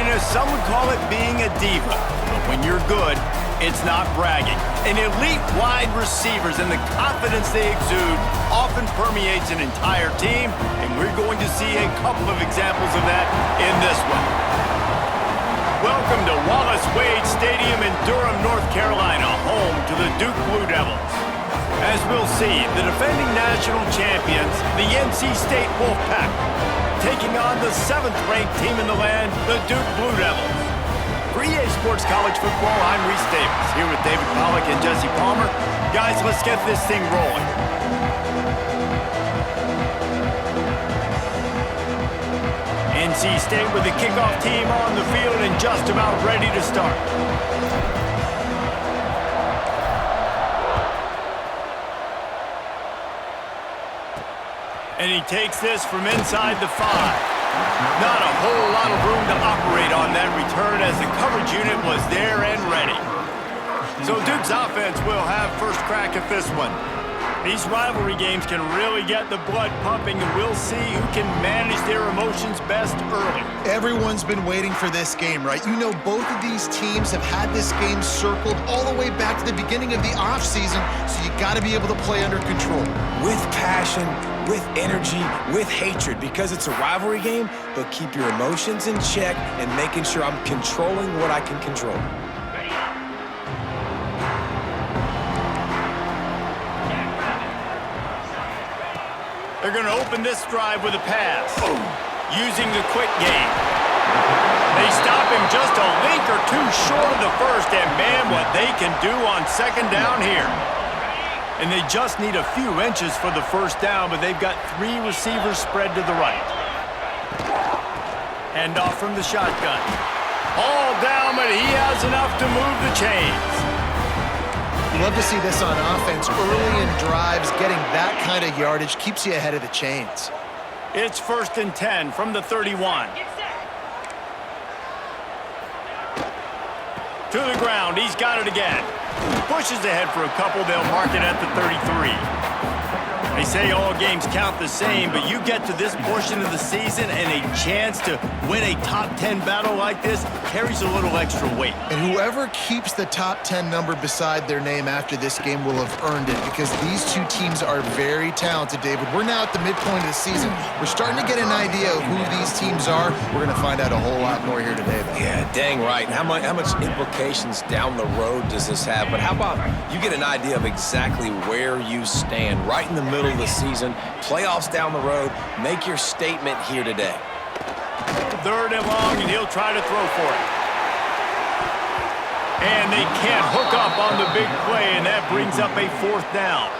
readiness, some would call it being a diva. But when you're good, it's not bragging. An elite wide receivers and the confidence they exude often permeates an entire team, and we're going to see a couple of examples of that in this one. Welcome to Wallace Wade Stadium in Durham, North Carolina, home to the Duke Blue Devils. As we'll see, the defending national champions, the NC State Wolfpack, taking on the 7th-ranked team in the land, the Duke Blue Devils. For EA Sports College Football, I'm Reese Davis, here with David Pollack and Jesse Palmer. Guys, let's get this thing rolling. NC State with the kickoff team on the field and just about ready to start. And he takes this from inside the 5. Not a whole lot of room to operate on that return as the coverage unit was there and ready. So Duke's offense will have first crack at this one. These rivalry games can really get the blood pumping, and we'll see who can manage their emotions best early. Everyone's been waiting for this game, right? You know, both of these teams have had this game circled all the way back to the beginning of the offseason, so you got to be able to play under control. With passion, with energy, with hatred, because it's a rivalry game, but keep your emotions in check and making sure I'm controlling what I can control. They're going to open this drive with a pass, using the quick game. They stop him just a link or two short of the first, and man, what they can do on second down here. And they just need a few inches for the first down, but they've got 3 receivers spread to the right. Hand off from the shotgun. All down, but he has enough to move the chains. Love to see this on offense. Early in drives, getting that kind of yardage keeps you ahead of the chains. It's 1st and 10 from the 31. To the ground, he's got it again. Pushes ahead for a couple, they'll mark it at the 33. They say all games count the same, but you get to this portion of the season and a chance to win a top 10 battle like this carries a little extra weight. And whoever keeps the top 10 number beside their name after this game will have earned it, because these two teams are very talented, David. We're now at the midpoint of the season. We're starting to get an idea of who these teams are. We're going to find out a whole lot more here today, though. Yeah, dang right. How much implications down the road does this have? But how about you get an idea of exactly where you stand right in the middle of the season, playoffs down the road, make your statement here today. 3rd and long, and he'll try to throw for it. And they can't hook up on the big play, and that brings up a 4th down.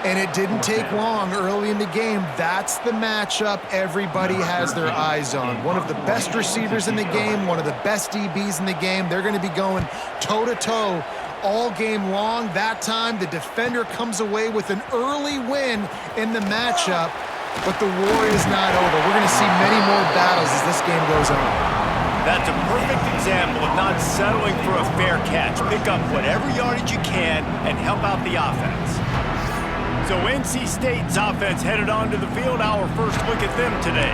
And it didn't take long early in the game. That's the matchup everybody has their eyes on. One of the best receivers in the game, one of the best DBs in the game. They're going to be going toe-to-toe all game long. That time, the defender comes away with an early win in the matchup, but the war is not over. We're going to see many more battles as this game goes on. That's a perfect example of not settling for a fair catch. Pick up whatever yardage you can and help out the offense. So NC State's offense headed onto the field. Our first look at them today.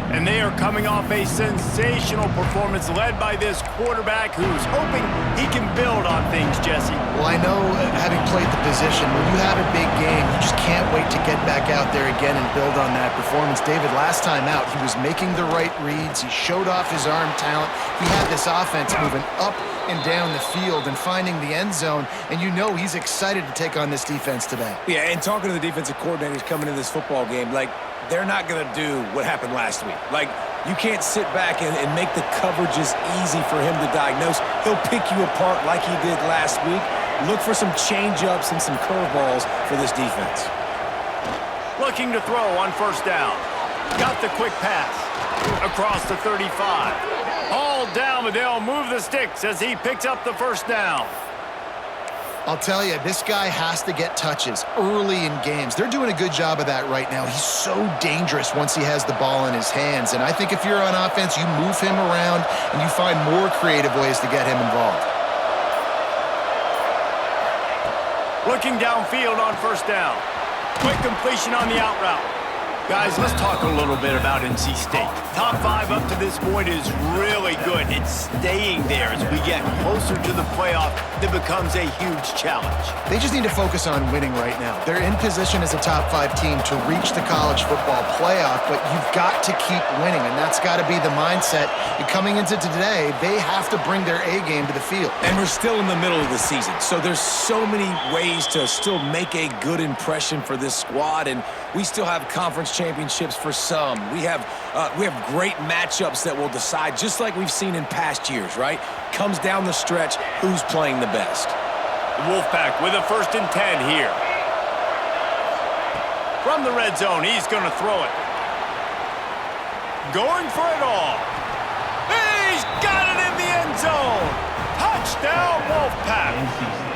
And they are coming off a sensational performance led by this quarterback who's hoping he can build on things, Jesse. Well, I know, having played the position, when you have a big game, you just can't wait to get back out there again and build on that performance. David, last time out, he was making the right reads. He showed off his arm talent. He had this offense moving up and down the field and finding the end zone, and you know he's excited to take on this defense today. Yeah, and talking to the defensive coordinators coming into this football game, like, they're not going to do what happened last week. Like, you can't sit back and make the coverages easy for him to diagnose. He'll pick you apart like he did last week. Look for some change-ups and some curveballs for this defense. Looking to throw on 1st down. Got the quick pass. Across the 35. All down, but they'll move the sticks as he picks up the 1st down. I'll tell you, this guy has to get touches early in games. They're doing a good job of that right now. He's so dangerous once he has the ball in his hands. And I think if you're on offense, you move him around and you find more creative ways to get him involved. Looking downfield on 1st down. Quick completion on the out route. Guys, let's talk a little bit about NC State. Top 5 up to this point is really good. It's staying there as we get closer to the playoff. That becomes a huge challenge. They just need to focus on winning right now. They're in position as a top 5 team to reach the college football playoff, but you've got to keep winning, and that's got to be the mindset. And coming into today, they have to bring their A game to the field. And we're still in the middle of the season, so there's so many ways to still make a good impression for this squad, and we still have conference championships for some. We have great matchups that will decide, just like we've seen in past years, right? Comes down the stretch, who's playing the best. Wolfpack with a 1st and 10 here. From the red zone, he's going to throw it. Going for it all. He's got it in the end zone. Touchdown, Wolfpack.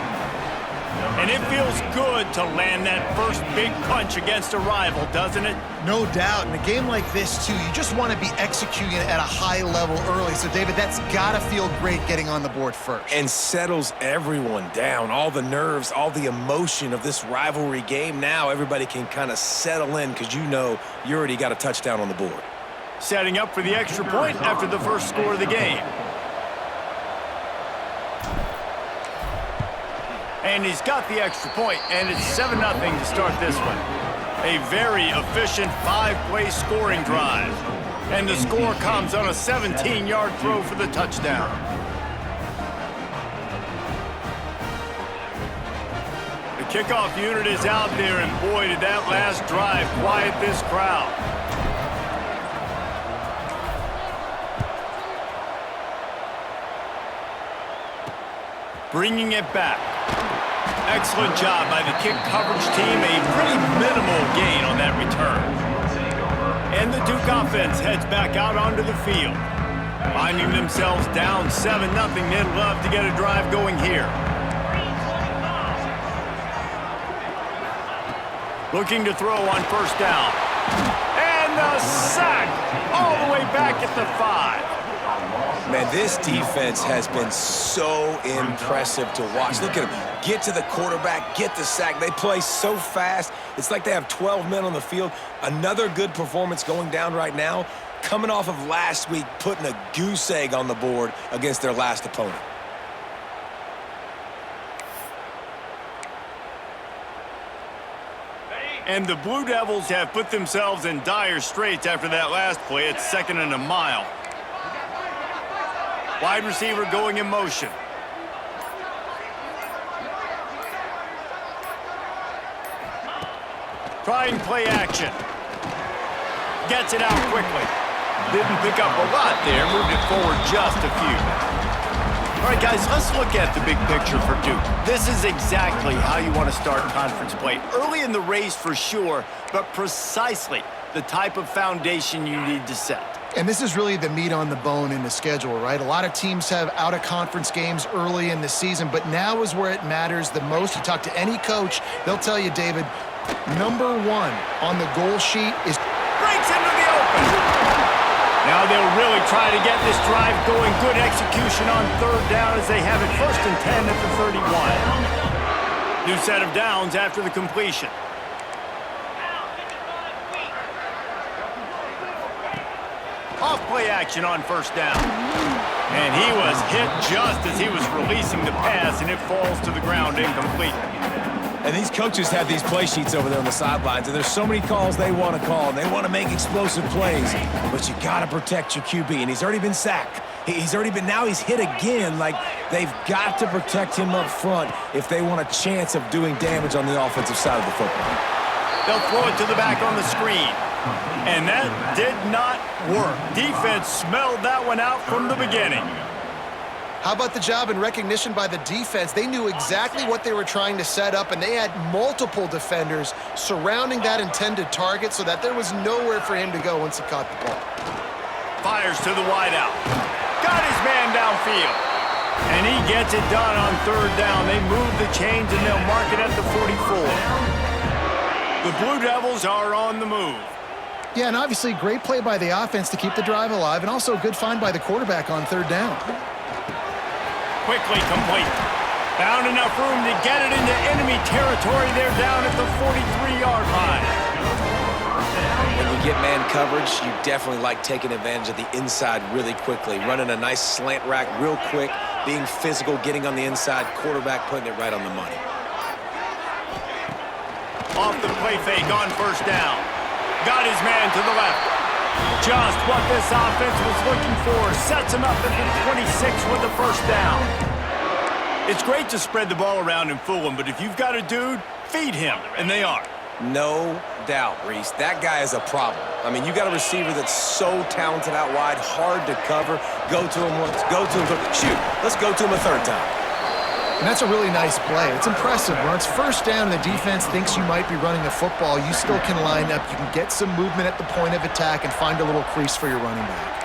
And it feels good to land that first big punch against a rival, doesn't it? No doubt. In a game like this, too, you just want to be executing it at a high level early. So, David, that's got to feel great getting on the board first. And settles everyone down. All the nerves, all the emotion of this rivalry game. Now everybody can kind of settle in because you know you already got a touchdown on the board. Setting up for the extra point after the first score of the game. And he's got the extra point, and it's 7-0 to start this one. A very efficient 5-play scoring drive. And the score comes on a 17-yard throw for the touchdown. The kickoff unit is out there, and boy, did that last drive quiet this crowd. Bringing it back. Excellent job by the kick coverage team. A pretty minimal gain on that return. And the Duke offense heads back out onto the field. Finding themselves down 7-0, they'd love to get a drive going here. Looking to throw on 1st down. And the sack all the way back at the 5. Man, this defense has been so impressive to watch. Look at them. Get to the quarterback, get the sack. They play so fast. It's like they have 12 men on the field. Another good performance going down right now. Coming off of last week, putting a goose egg on the board against their last opponent. And the Blue Devils have put themselves in dire straits after that last play. It's 2nd and a mile. Wide receiver going in motion. Trying play action. Gets it out quickly. Didn't pick up a lot there. Moved it forward just a few. All right, guys, let's look at the big picture for Duke. This is exactly how you want to start conference play. Early in the race for sure, but precisely the type of foundation you need to set. And this is really the meat on the bone in the schedule, right? A lot of teams have out-of-conference games early in the season, but now is where it matters the most. You talk to any coach, they'll tell you, David, number 1 on the goal sheet is... Breaks into the open. Now they'll really try to get this drive going. Good execution on 3rd down as they have it 1st and 10 at the 31. New set of downs after the completion. Off play action on 1st down. And he was hit just as he was releasing the pass, and it falls to the ground incomplete. And these coaches have these play sheets over there on the sidelines, and there's so many calls they want to call, and they want to make explosive plays. But you got to protect your QB, and he's already been sacked. Now he's hit again. Like, they've got to protect him up front if they want a chance of doing damage on the offensive side of the football. They'll throw it to the back on the screen. And that did not work. Defense smelled that one out from the beginning. How about the job and recognition by the defense? They knew exactly what they were trying to set up, and they had multiple defenders surrounding that intended target so that there was nowhere for him to go once he caught the ball. Fires to the wideout. Got his man downfield. And he gets it done on 3rd down. They move the chains, and they'll mark it at the 44. The Blue Devils are on the move. Yeah, and obviously great play by the offense to keep the drive alive, and also a good find by the quarterback on 3rd down. Quickly complete. Found enough room to get it into enemy territory. They're down at the 43-yard line. When you get man coverage, you definitely like taking advantage of the inside really quickly, running a nice slant rack real quick, being physical, getting on the inside, quarterback putting it right on the money. Off the play fake on first down. Got his man to the left. Just what this offense was looking for. Sets him up at the 26 with the first down. It's great to spread the ball around and fool him, but if you've got a dude, feed him, and they are. No doubt, Reese. That guy is a problem. I mean, you got a receiver that's so talented out wide, hard to cover. Go to him once, go to him twice. Shoot, let's go to him a third time. And that's a really nice play. It's impressive. When it's first down and the defense thinks you might be running a football, you still can line up. You can get some movement at the point of attack and find a little crease for your running back.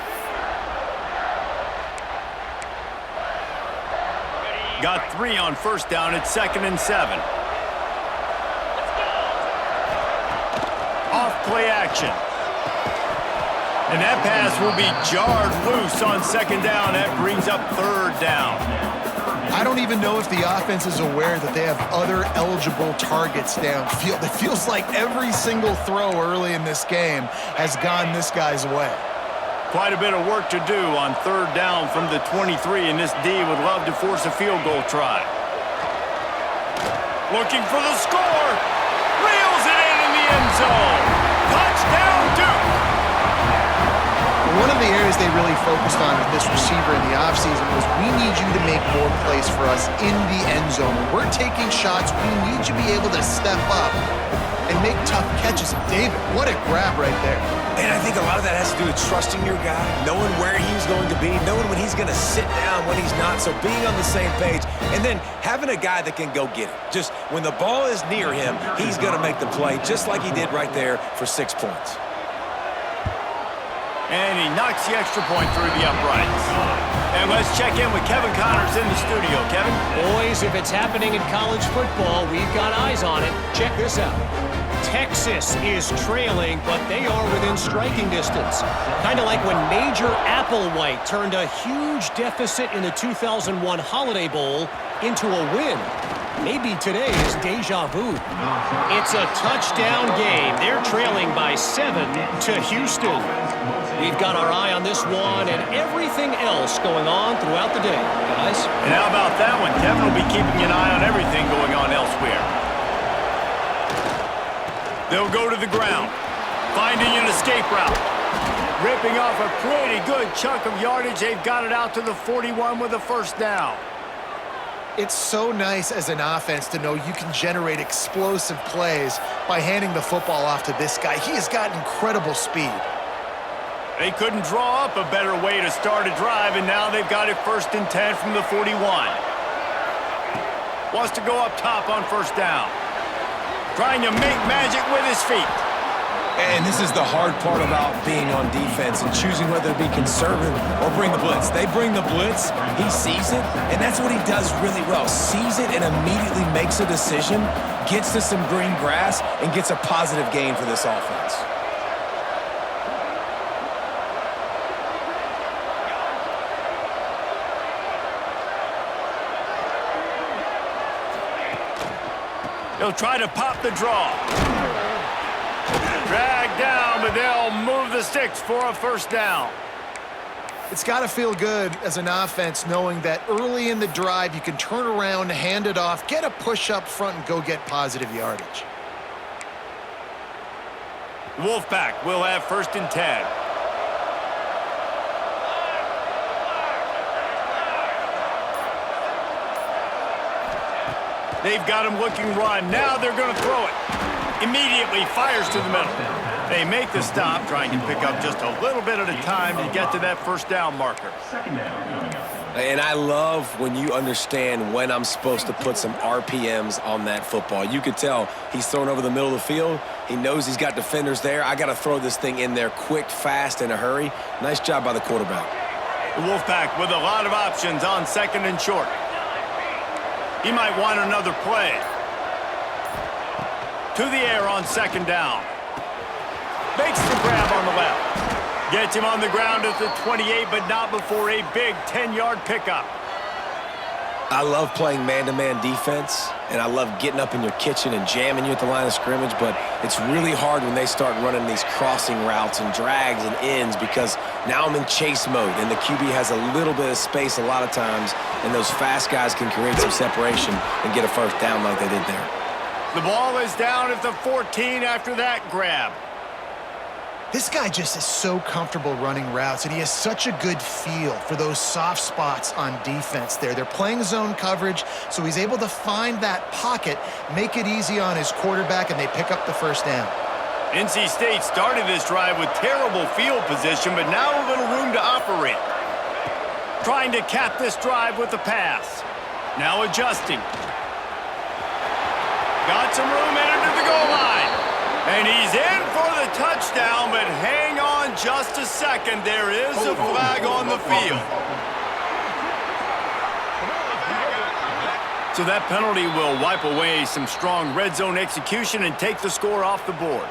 Got 3 on first down at 2nd and 7. Off play action. And that pass will be jarred loose on 2nd down. That brings up 3rd down. I don't even know if the offense is aware that they have other eligible targets downfield. It feels like every single throw early in this game has gone this guy's way. Quite a bit of work to do on 3rd down from the 23, and this D would love to force a field goal try. Looking for the score. Reels it in the end zone. Touchdown, Duke. One of the areas they really focused on with this receiver in the offseason was we need you to make more plays for us in the end zone. When we're taking shots, we need you to be able to step up and make tough catches. David, what a grab right there. And I think a lot of that has to do with trusting your guy, knowing where he's going to be, knowing when he's going to sit down, when he's not, so being on the same page, and then having a guy that can go get it. Just when the ball is near him, he's going to make the play, just like he did right there for 6 points. And he knocks the extra point through the uprights. And let's check in with Kevin Connors in the studio. Kevin? Boys, if it's happening in college football, we've got eyes on it. Check this out. Texas is trailing, but they are within striking distance. Kind of like when Major Applewhite turned a huge deficit in the 2001 Holiday Bowl into a win. Maybe today is deja vu. It's a touchdown game. They're trailing by 7 to Houston. We've got our eye on this one and everything else going on throughout the day, guys. And how about that one? Kevin will be keeping an eye on everything going on elsewhere. They'll go to the ground, finding an escape route. Ripping off a pretty good chunk of yardage. They've got it out to the 41 with a first down. It's so nice as an offense to know you can generate explosive plays by handing the football off to this guy. He has got incredible speed. They couldn't draw up a better way to start a drive, and now they've got it 1st and 10 from the 41. Wants to go up top on first down. Trying to make magic with his feet. And this is the hard part about being on defense and choosing whether to be conservative or bring the blitz. They bring the blitz, he sees it, and that's what he does really well. Sees it and immediately makes a decision, gets to some green grass, and gets a positive gain for this offense. They'll try to pop the draw. Drag down, but they'll move the sticks for a first down. It's got to feel good as an offense knowing that early in the drive you can turn around, hand it off, get a push up front, and go get positive yardage. Wolfpack will have 1st and 10. They've got him looking run. Now they're going to throw it. Immediately fires to the middle. They make the stop, trying to pick up just a little bit at a time to get to that first down marker. And I love when you understand when I'm supposed to put some RPMs on that football. You could tell he's thrown over the middle of the field. He knows he's got defenders there. I got to throw this thing in there quick, fast, in a hurry. Nice job by the quarterback. The Wolfpack with a lot of options on 2nd and short. He might want another play. To the air on 2nd down. Makes the grab on the left. Gets him on the ground at the 28, but not before a big 10-yard pickup. I love playing man-to-man defense, and I love getting up in your kitchen and jamming you at the line of scrimmage, but it's really hard when they start running these crossing routes and drags and ends because now I'm in chase mode, and the QB has a little bit of space a lot of times, and those fast guys can create some separation and get a first down like they did there. The ball is down at the 14 after that grab. This guy just is so comfortable running routes, and he has such a good feel for those soft spots on defense there. They're playing zone coverage, so he's able to find that pocket, make it easy on his quarterback, and they pick up the first down. NC State started this drive with terrible field position, but now a little room to operate. Trying to cap this drive with a pass. Now adjusting. Got some room into the goal line. And he's in for the touchdown, but hang on just a second. There is a flag on the field. So that penalty will wipe away some strong red zone execution and take the score off the board.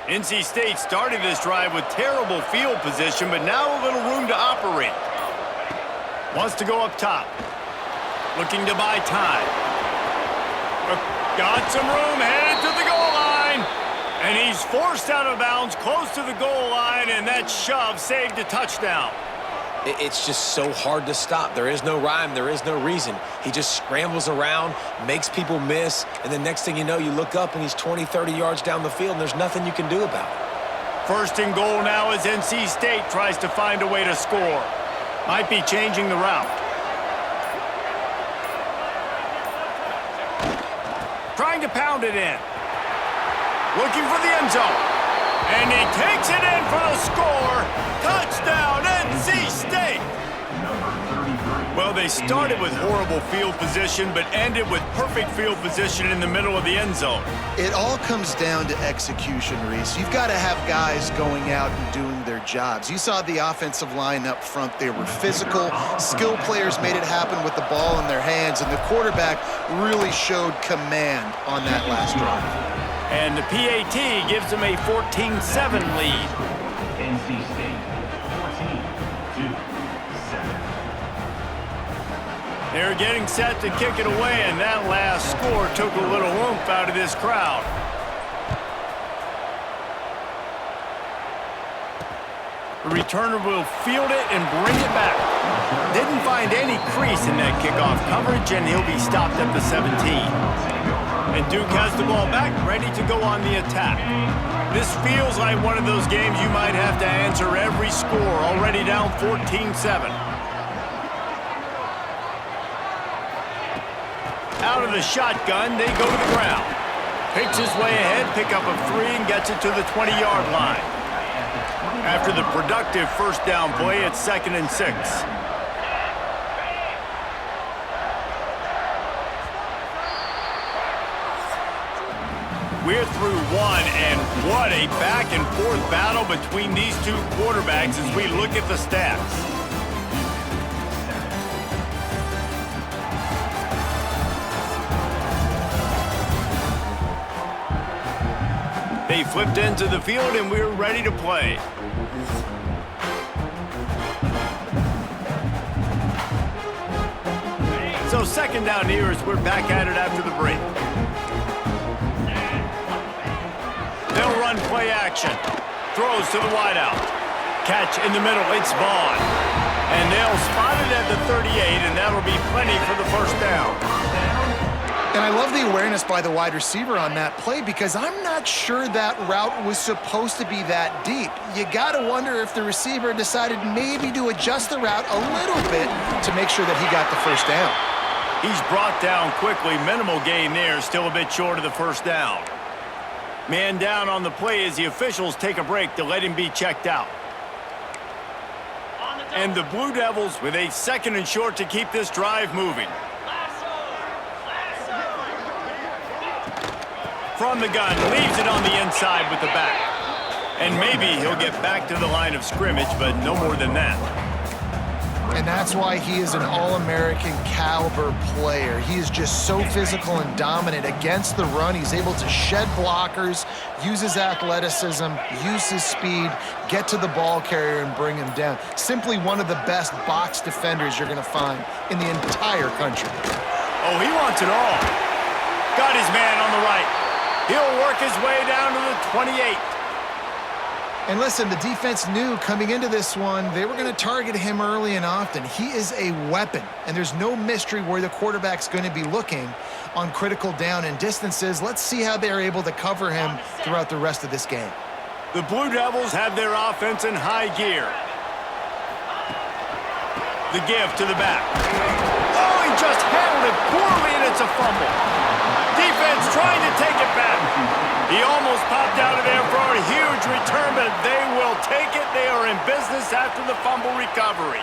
NC State started this drive with terrible field position, but now a little room to operate. Wants to go up top. Looking to buy time. Got some room, headed to the goal line. And he's forced out of bounds close to the goal line, and that shove saved a touchdown. It's just so hard to stop. There is no rhyme. There is no reason. He just scrambles around, makes people miss, and the next thing you know, you look up and he's 20, 30 yards down the field, and there's nothing you can do about it. First and goal now as NC State tries to find a way to score. Might be changing the route. Trying to pound it in. Looking for the end zone. And he takes it in for the score. Touchdown, NC State. Well, they started with horrible field position, but ended with perfect field position in the middle of the end zone. It all comes down to execution, Reese. You've got to have guys going out and doing their jobs. You saw the offensive line up front. They were physical. Skill players made it happen with the ball in their hands, and the quarterback really showed command on that last drive. And the PAT gives them a 14-7 lead. NC State, 14-7. They're getting set to kick it away, and that last score took a little oomph out of this crowd. The returner will field it and bring it back. Didn't find any crease in that kickoff coverage, and he'll be stopped at the 17. And Duke has the ball back, ready to go on the attack. This feels like one of those games you might have to answer every score, already down 14-7. Out of the shotgun, they go to the ground. Picks his way ahead, pick up a 3, and gets it to the 20-yard line. After the productive first down play, it's 2nd and 6. We're through one, and what a back-and-forth battle between these two quarterbacks as we look at the stats. They flipped into the field, and we're ready to play. So 2nd down here as we're back at it after the break. They'll run play action. Throws to the wideout. Catch in the middle, it's Vaughn. And they'll spot it at the 38, and that'll be plenty for the first down. And I love the awareness by the wide receiver on that play because I'm not sure that route was supposed to be that deep. You got to wonder if the receiver decided maybe to adjust the route a little bit to make sure that he got the first down. He's brought down quickly. Minimal gain there, still a bit short of the first down. Man down on the play as the officials take a break to let him be checked out. And the Blue Devils with a 2nd and short to keep this drive moving. From the gun, leaves it on the inside with the back. And maybe he'll get back to the line of scrimmage, but no more than that. And that's why he is an All-American caliber player. He is just so physical and dominant against the run. He's able to shed blockers, use his athleticism, use his speed, get to the ball carrier and bring him down. Simply one of the best box defenders you're going to find in the entire country. Oh, he wants it all. Got his man on the right. He'll work his way down to the 28. And listen, the defense knew coming into this one, they were going to target him early and often. He is a weapon, and there's no mystery where the quarterback's going to be looking on critical down and distances. Let's see how they're able to cover him throughout the rest of this game. The Blue Devils have their offense in high gear. The give to the back. Oh, he just handled it poorly, and it's a fumble. Defense trying to take it back. He almost popped out of there for a huge return, but they will take it. They are in business after the fumble recovery.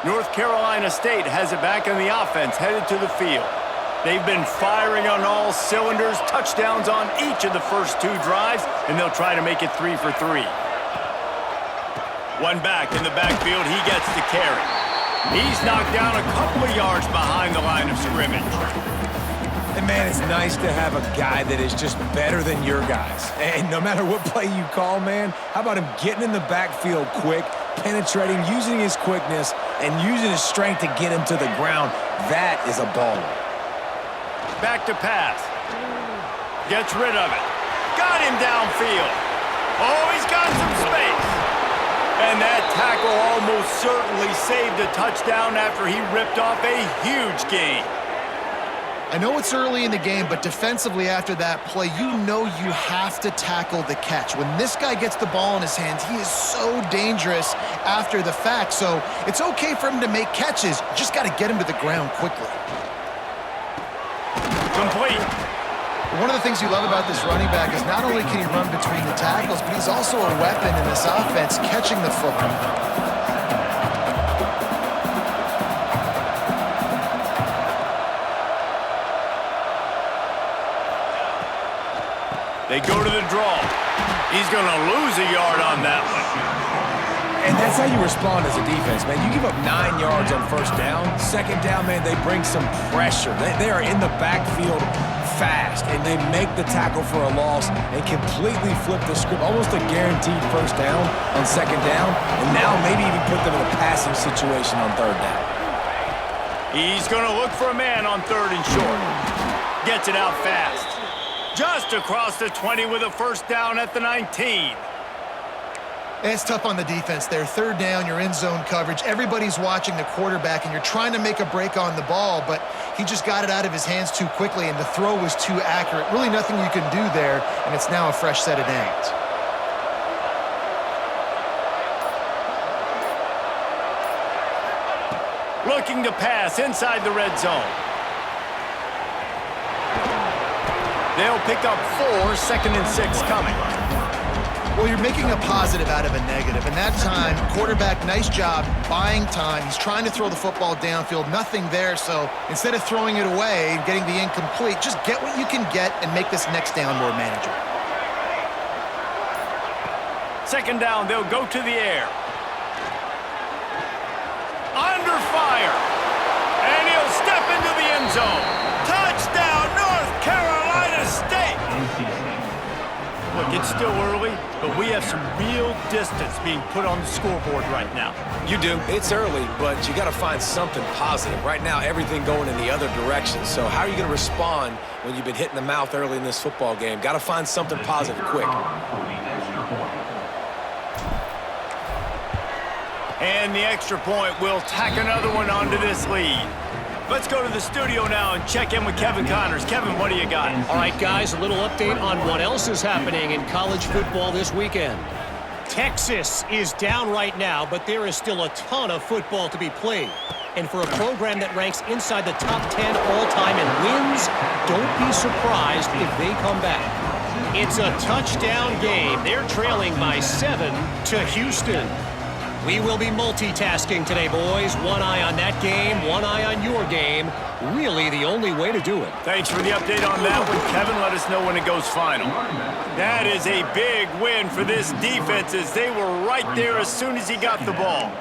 North Carolina State has it back on the offense, headed to the field. They've been firing on all cylinders, touchdowns on each of the first 2 drives, and they'll try to make it 3 for 3. One back in the backfield, he gets the carry. He's knocked down a couple of yards behind the line of scrimmage. And man, it's nice to have a guy that is just better than your guys. And no matter what play you call, man, how about him getting in the backfield quick, penetrating, using his quickness, and using his strength to get him to the ground? That is a baller. Back to pass. Gets rid of it. Got him downfield. Oh, he's got some space. And that tackle almost certainly saved a touchdown after he ripped off a huge gain. I know it's early in the game, but defensively after that play, you know you have to tackle the catch. When this guy gets the ball in his hands, he is so dangerous after the fact. So it's okay for him to make catches. You just got to get him to the ground quickly. Complete. One of the things you love about this running back is not only can he run between the tackles, but he's also a weapon in this offense, catching the football. They go to the draw. He's going to lose a yard on that one. And that's how you respond as a defense, man. You give up 9 yards on first down. Second down, man, they bring some pressure. They are in the backfield fast, and they make the tackle for a loss and completely flip the script. Almost a guaranteed first down on second down, and now maybe even put them in a passing situation on third down. He's going to look for a man on 3rd and short. Gets it out fast. Just across the 20 with a first down at the 19. It's tough on the defense there. 3rd down, you're in zone coverage. Everybody's watching the quarterback, and you're trying to make a break on the ball, but he just got it out of his hands too quickly, and the throw was too accurate. Really nothing you can do there, and it's now a fresh set of downs. Looking to pass inside the red zone. They'll pick up 4, 2nd and 6 coming. Well, you're making a positive out of a negative, and that time, quarterback, nice job, buying time. He's trying to throw the football downfield, nothing there, so instead of throwing it away and getting the incomplete, just get what you can get and make this next down more manageable. 2nd down, they'll go to the air. Under fire, and he'll step into the end zone. Touchdown, North Carolina State! Look, it's still early, but we have some real distance being put on the scoreboard right now. You do. It's early, but you got to find something positive. Right now, everything going in the other direction. So how are you going to respond when you've been hit in the mouth early in this football game? Got to find something positive quick. And the extra point will tack another one onto this lead. Let's go to the studio now and check in with Kevin Connors. Kevin, what do you got? All right, guys, a little update on what else is happening in college football this weekend. Texas is down right now, but there is still a ton of football to be played. And for a program that ranks inside the top 10 all-time in wins, don't be surprised if they come back. It's a touchdown game. They're trailing by 7 to Houston. We will be multitasking today, boys. One eye on that game, one eye on your game. Really the only way to do it. Thanks for the update on that one, Kevin. Let us know when it goes final. That is a big win for this defense as they were right there as soon as he got the ball.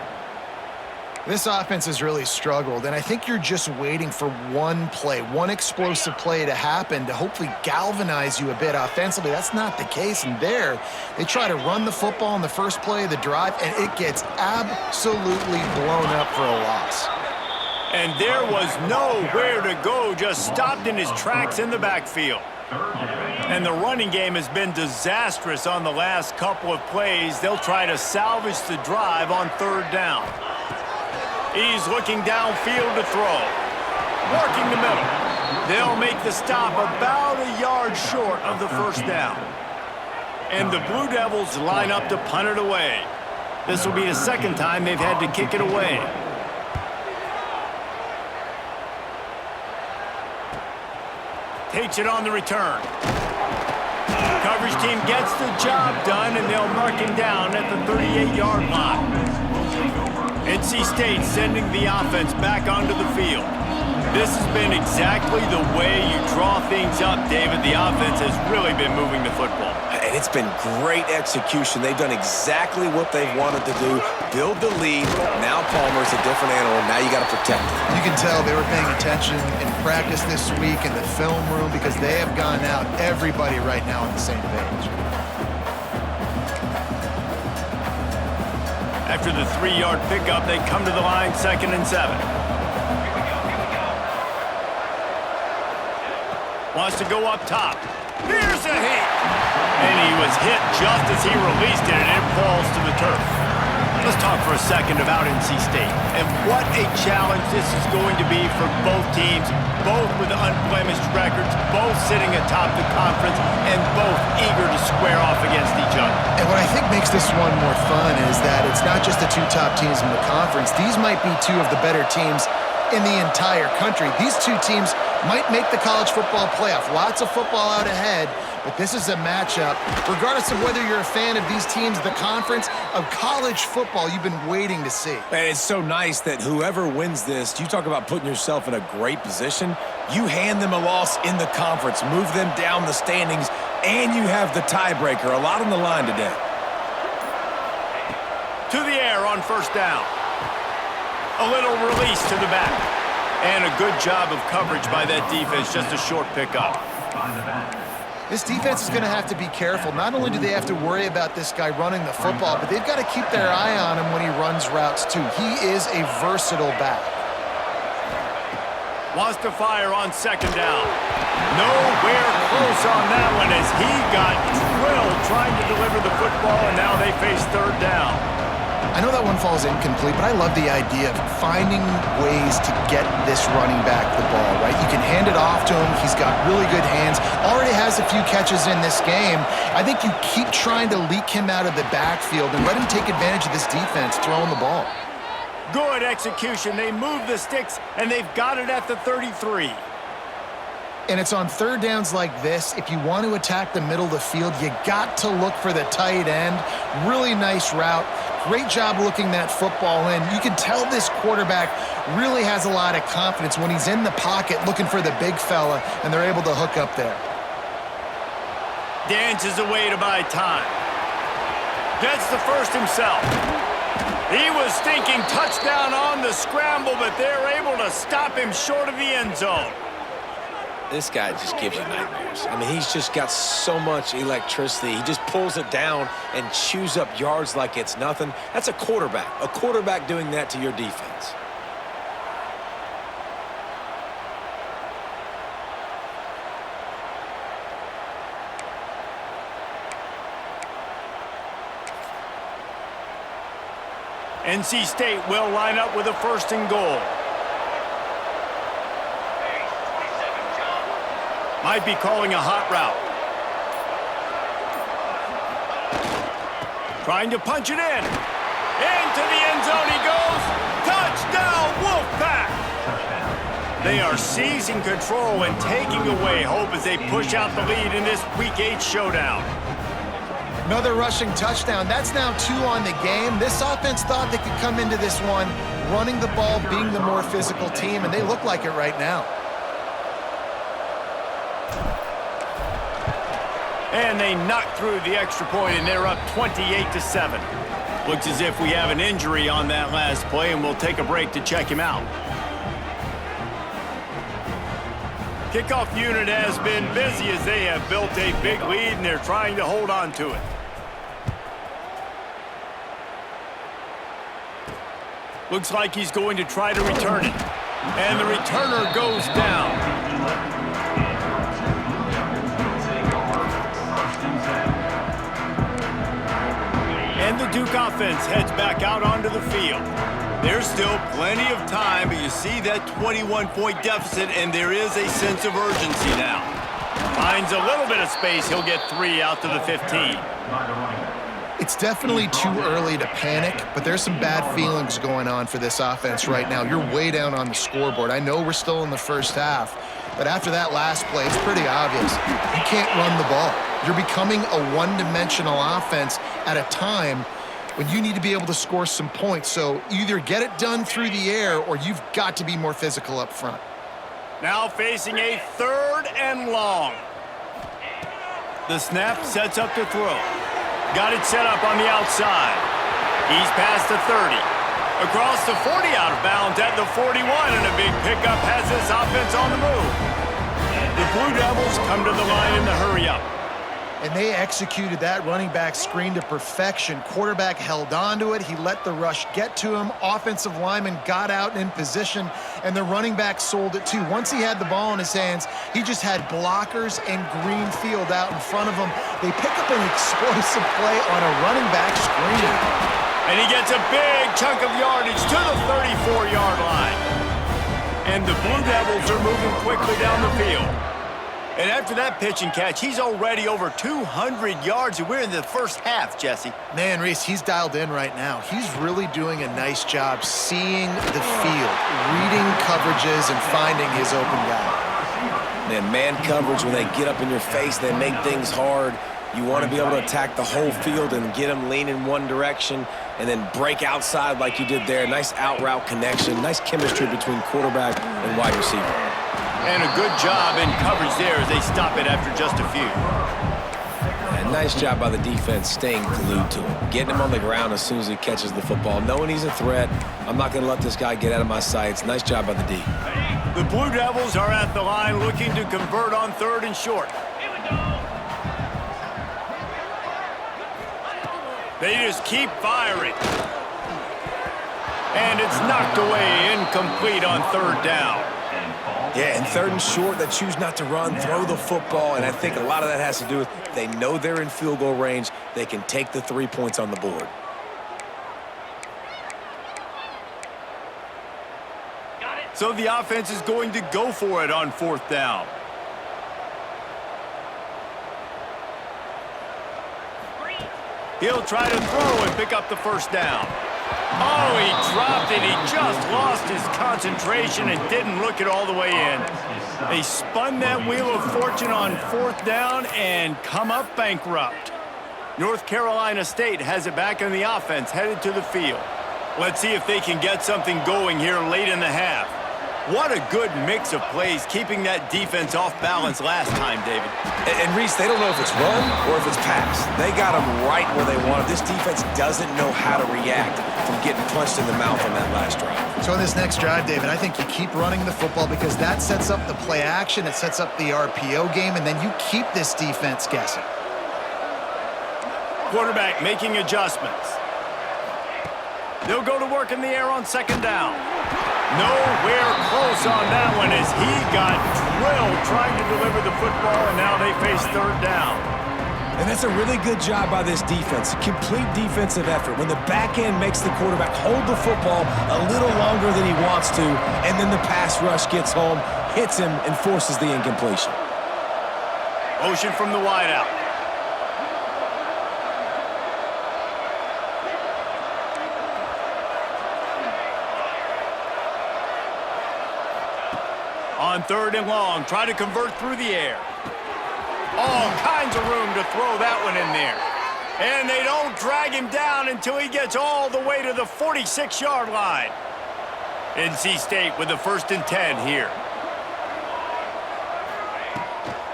This offense has really struggled, and I think you're just waiting for one play, one explosive play to happen to hopefully galvanize you a bit offensively. That's not the case, and there, they try to run the football on the first play of the drive, and it gets absolutely blown up for a loss. And there was nowhere to go, just stopped in his tracks in the backfield. And the running game has been disastrous on the last couple of plays. They'll try to salvage the drive on third down. He's looking downfield to throw. Working the middle. They'll make the stop about a yard short of the first down. And the Blue Devils line up to punt it away. This will be the second time they've had to kick it away. Takes it on the return. Coverage team gets the job done, and they'll mark him down at the 38-yard line. NC State sending the offense back onto the field. This has been exactly the way you draw things up, David. The offense has really been moving the football. And it's been great execution. They've done exactly what they've wanted to do. Build the lead. Now Palmer's a different animal. Now you got to protect it. You can tell they were paying attention in practice this week in the film room because they have gone out, everybody right now on the same page. After the 3-yard pickup, they come to the line, 2nd and 7. Wants to go up top. Here's a hit. And he was hit just as he released it, and it falls to the turf. Let's talk for a second about NC State. And what a challenge this is going to be for both teams, both with unblemished records, both sitting atop the conference, and both eager to square off against each other. And what I think makes this one more fun is that it's not just the two top teams in the conference. These might be two of the better teams in the entire country. These two teams might make the college football playoff. Lots of football out ahead, but this is a matchup, regardless of whether you're a fan of these teams, the conference, of college football you've been waiting to see. And it's so nice that whoever wins this, you talk about putting yourself in a great position, you hand them a loss in the conference, move them down the standings, and you have the tiebreaker. A lot on the line today. To the air on first down. A little release to the back. And a good job of coverage by that defense, just a short pickup. This defense is going to have to be careful. Not only do they have to worry about this guy running the football, but they've got to keep their eye on him when he runs routes too. He is a versatile back. Wants to fire on 2nd down. Nowhere close on that one as he got drilled trying to deliver the football, and now they face 3rd down. I know that one falls incomplete, but I love the idea of finding ways to get this running back the ball, right? You can hand it off to him. He's got really good hands. Already has a few catches in this game. I think you keep trying to leak him out of the backfield and let him take advantage of this defense throwing the ball. Good execution. They move the sticks, and they've got it at the 33. And it's on 3rd downs like this. If you want to attack the middle of the field, you got to look for the tight end. Really nice route. Great job looking that football in. You can tell this quarterback really has a lot of confidence when he's in the pocket looking for the big fella, and they're able to hook up there. Dances away to buy time. Gets the first himself. He was thinking touchdown on the scramble, but they're able to stop him short of the end zone. This guy just gives you nightmares. I mean, he's just got so much electricity. He just pulls it down and chews up yards like it's nothing. That's a quarterback doing that to your defense. NC State will line up with a 1st and goal. Might be calling a hot route. Trying to punch it in. Into the end zone he goes. Touchdown, Wolfpack! They are seizing control and taking away hope as they push out the lead in this Week 8 showdown. Another rushing touchdown. That's now 2 on the game. This offense thought they could come into this one running the ball, being the more physical team, and they look like it right now. And they knock through the extra point, and they're up 28-7. Looks as if we have an injury on that last play, and we'll take a break to check him out. Kickoff unit has been busy as they have built a big lead, and they're trying to hold on to it. Looks like he's going to try to return it. And the returner goes down. And the Duke offense heads back out onto the field. There's still plenty of time, but you see that 21-point deficit, and there is a sense of urgency now. Finds a little bit of space. He'll get 3 out to the 15. It's definitely too early to panic, but there's some bad feelings going on for this offense right now. You're way down on the scoreboard. I know we're still in the first half, but after that last play, it's pretty obvious. You can't run the ball. You're becoming a one-dimensional offense at a time when you need to be able to score some points. So either get it done through the air or you've got to be more physical up front. Now facing a 3rd and long. The snap sets up to throw. Got it set up on the outside. He's past the 30. Across the 40 out of bounds at the 41, and a big pickup has this offense on the move. The Blue Devils come to the line in the hurry-up. And they executed that running back screen to perfection. Quarterback held on to it. He let the rush get to him. Offensive lineman got out in position, and the running back sold it too. Once he had the ball in his hands, he just had blockers and green field out in front of him. They pick up an explosive play on a running back screen. And he gets a big chunk of yardage to the 34-yard line. And the Blue Devils are moving quickly down the field. And after that pitch and catch, he's already over 200 yards, and we're in the first half, Jesse. Man, Reese, he's dialed in right now. He's really doing a nice job seeing the field, reading coverages, and finding his open guy. Man coverage, when they get up in your face, they make things hard. You want to be able to attack the whole field and get them lean in one direction and then break outside like you did there. Nice out-route connection, nice chemistry between quarterback and wide receiver. And a good job in coverage there as they stop it after just a few. And nice job by the defense staying glued to him, getting him on the ground as soon as he catches the football, knowing he's a threat. I'm not going to let this guy get out of my sights. Nice job by the D. The Blue Devils are at the line looking to convert on 3rd and short. They just keep firing. And it's knocked away, incomplete on 3rd down. Yeah, and 3rd and short, they choose not to run, throw the football, and I think a lot of that has to do with they know they're in field goal range. They can take the 3 points on the board. So the offense is going to go for it on 4th down. He'll try to throw and pick up the 1st down. Oh, he dropped it. He just lost his concentration and didn't look it all the way in. They spun that wheel of fortune on 4th down and come up bankrupt. North Carolina State has it back in the offense, headed to the field. Let's see if they can get something going here late in the half. What a good mix of plays, keeping that defense off balance last time, David. And Reese, they don't know if it's run or if it's pass. They got them right where they want them. This defense doesn't know how to react from getting punched in the mouth on that last drive. So in this next drive, David, I think you keep running the football because that sets up the play action, it sets up the RPO game, and then you keep this defense guessing. Quarterback making adjustments. They'll go to work in the air on 2nd down. Nowhere close on that one as he got drilled trying to deliver the football, and now they face 3rd down. And that's a really good job by this defense. Complete defensive effort. When the back end makes the quarterback hold the football a little longer than he wants to, and then the pass rush gets home, hits him, and forces the incompletion. Motion from the wideout. On 3rd and long, try to convert through the air. All kinds of room to throw that one in there. And they don't drag him down until he gets all the way to the 46-yard line. NC State with the 1st and 10 here.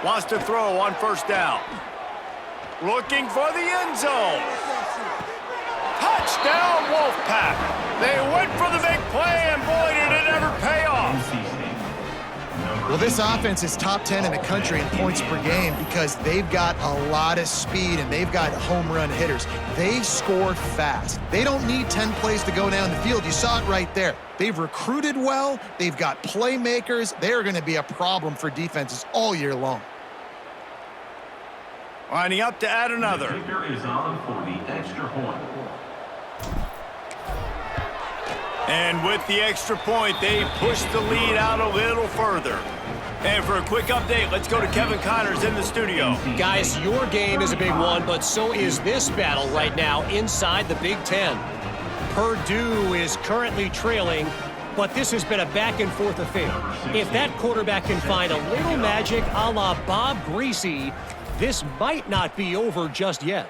Wants to throw on 1st down. Looking for the end zone. Touchdown, Wolfpack. They went for the big play, and boy, did it ever pay off. Well, this offense is top 10 in the country in points per game because they've got a lot of speed and they've got home run hitters. They score fast. They don't need 10 plays to go down the field. You saw it right there. They've recruited well. They've got playmakers. They're going to be a problem for defenses all year long. Lining up to add another. The kicker is on for the extra point. And with the extra point, they push the lead out a little further. And for a quick update, let's go to Kevin Connors in the studio. Guys, your game is a big one, but so is this battle right now inside the Big Ten. Purdue is currently trailing, but this has been a back-and-forth affair. If that quarterback can find a little magic a la Bob Greasy, this might not be over just yet.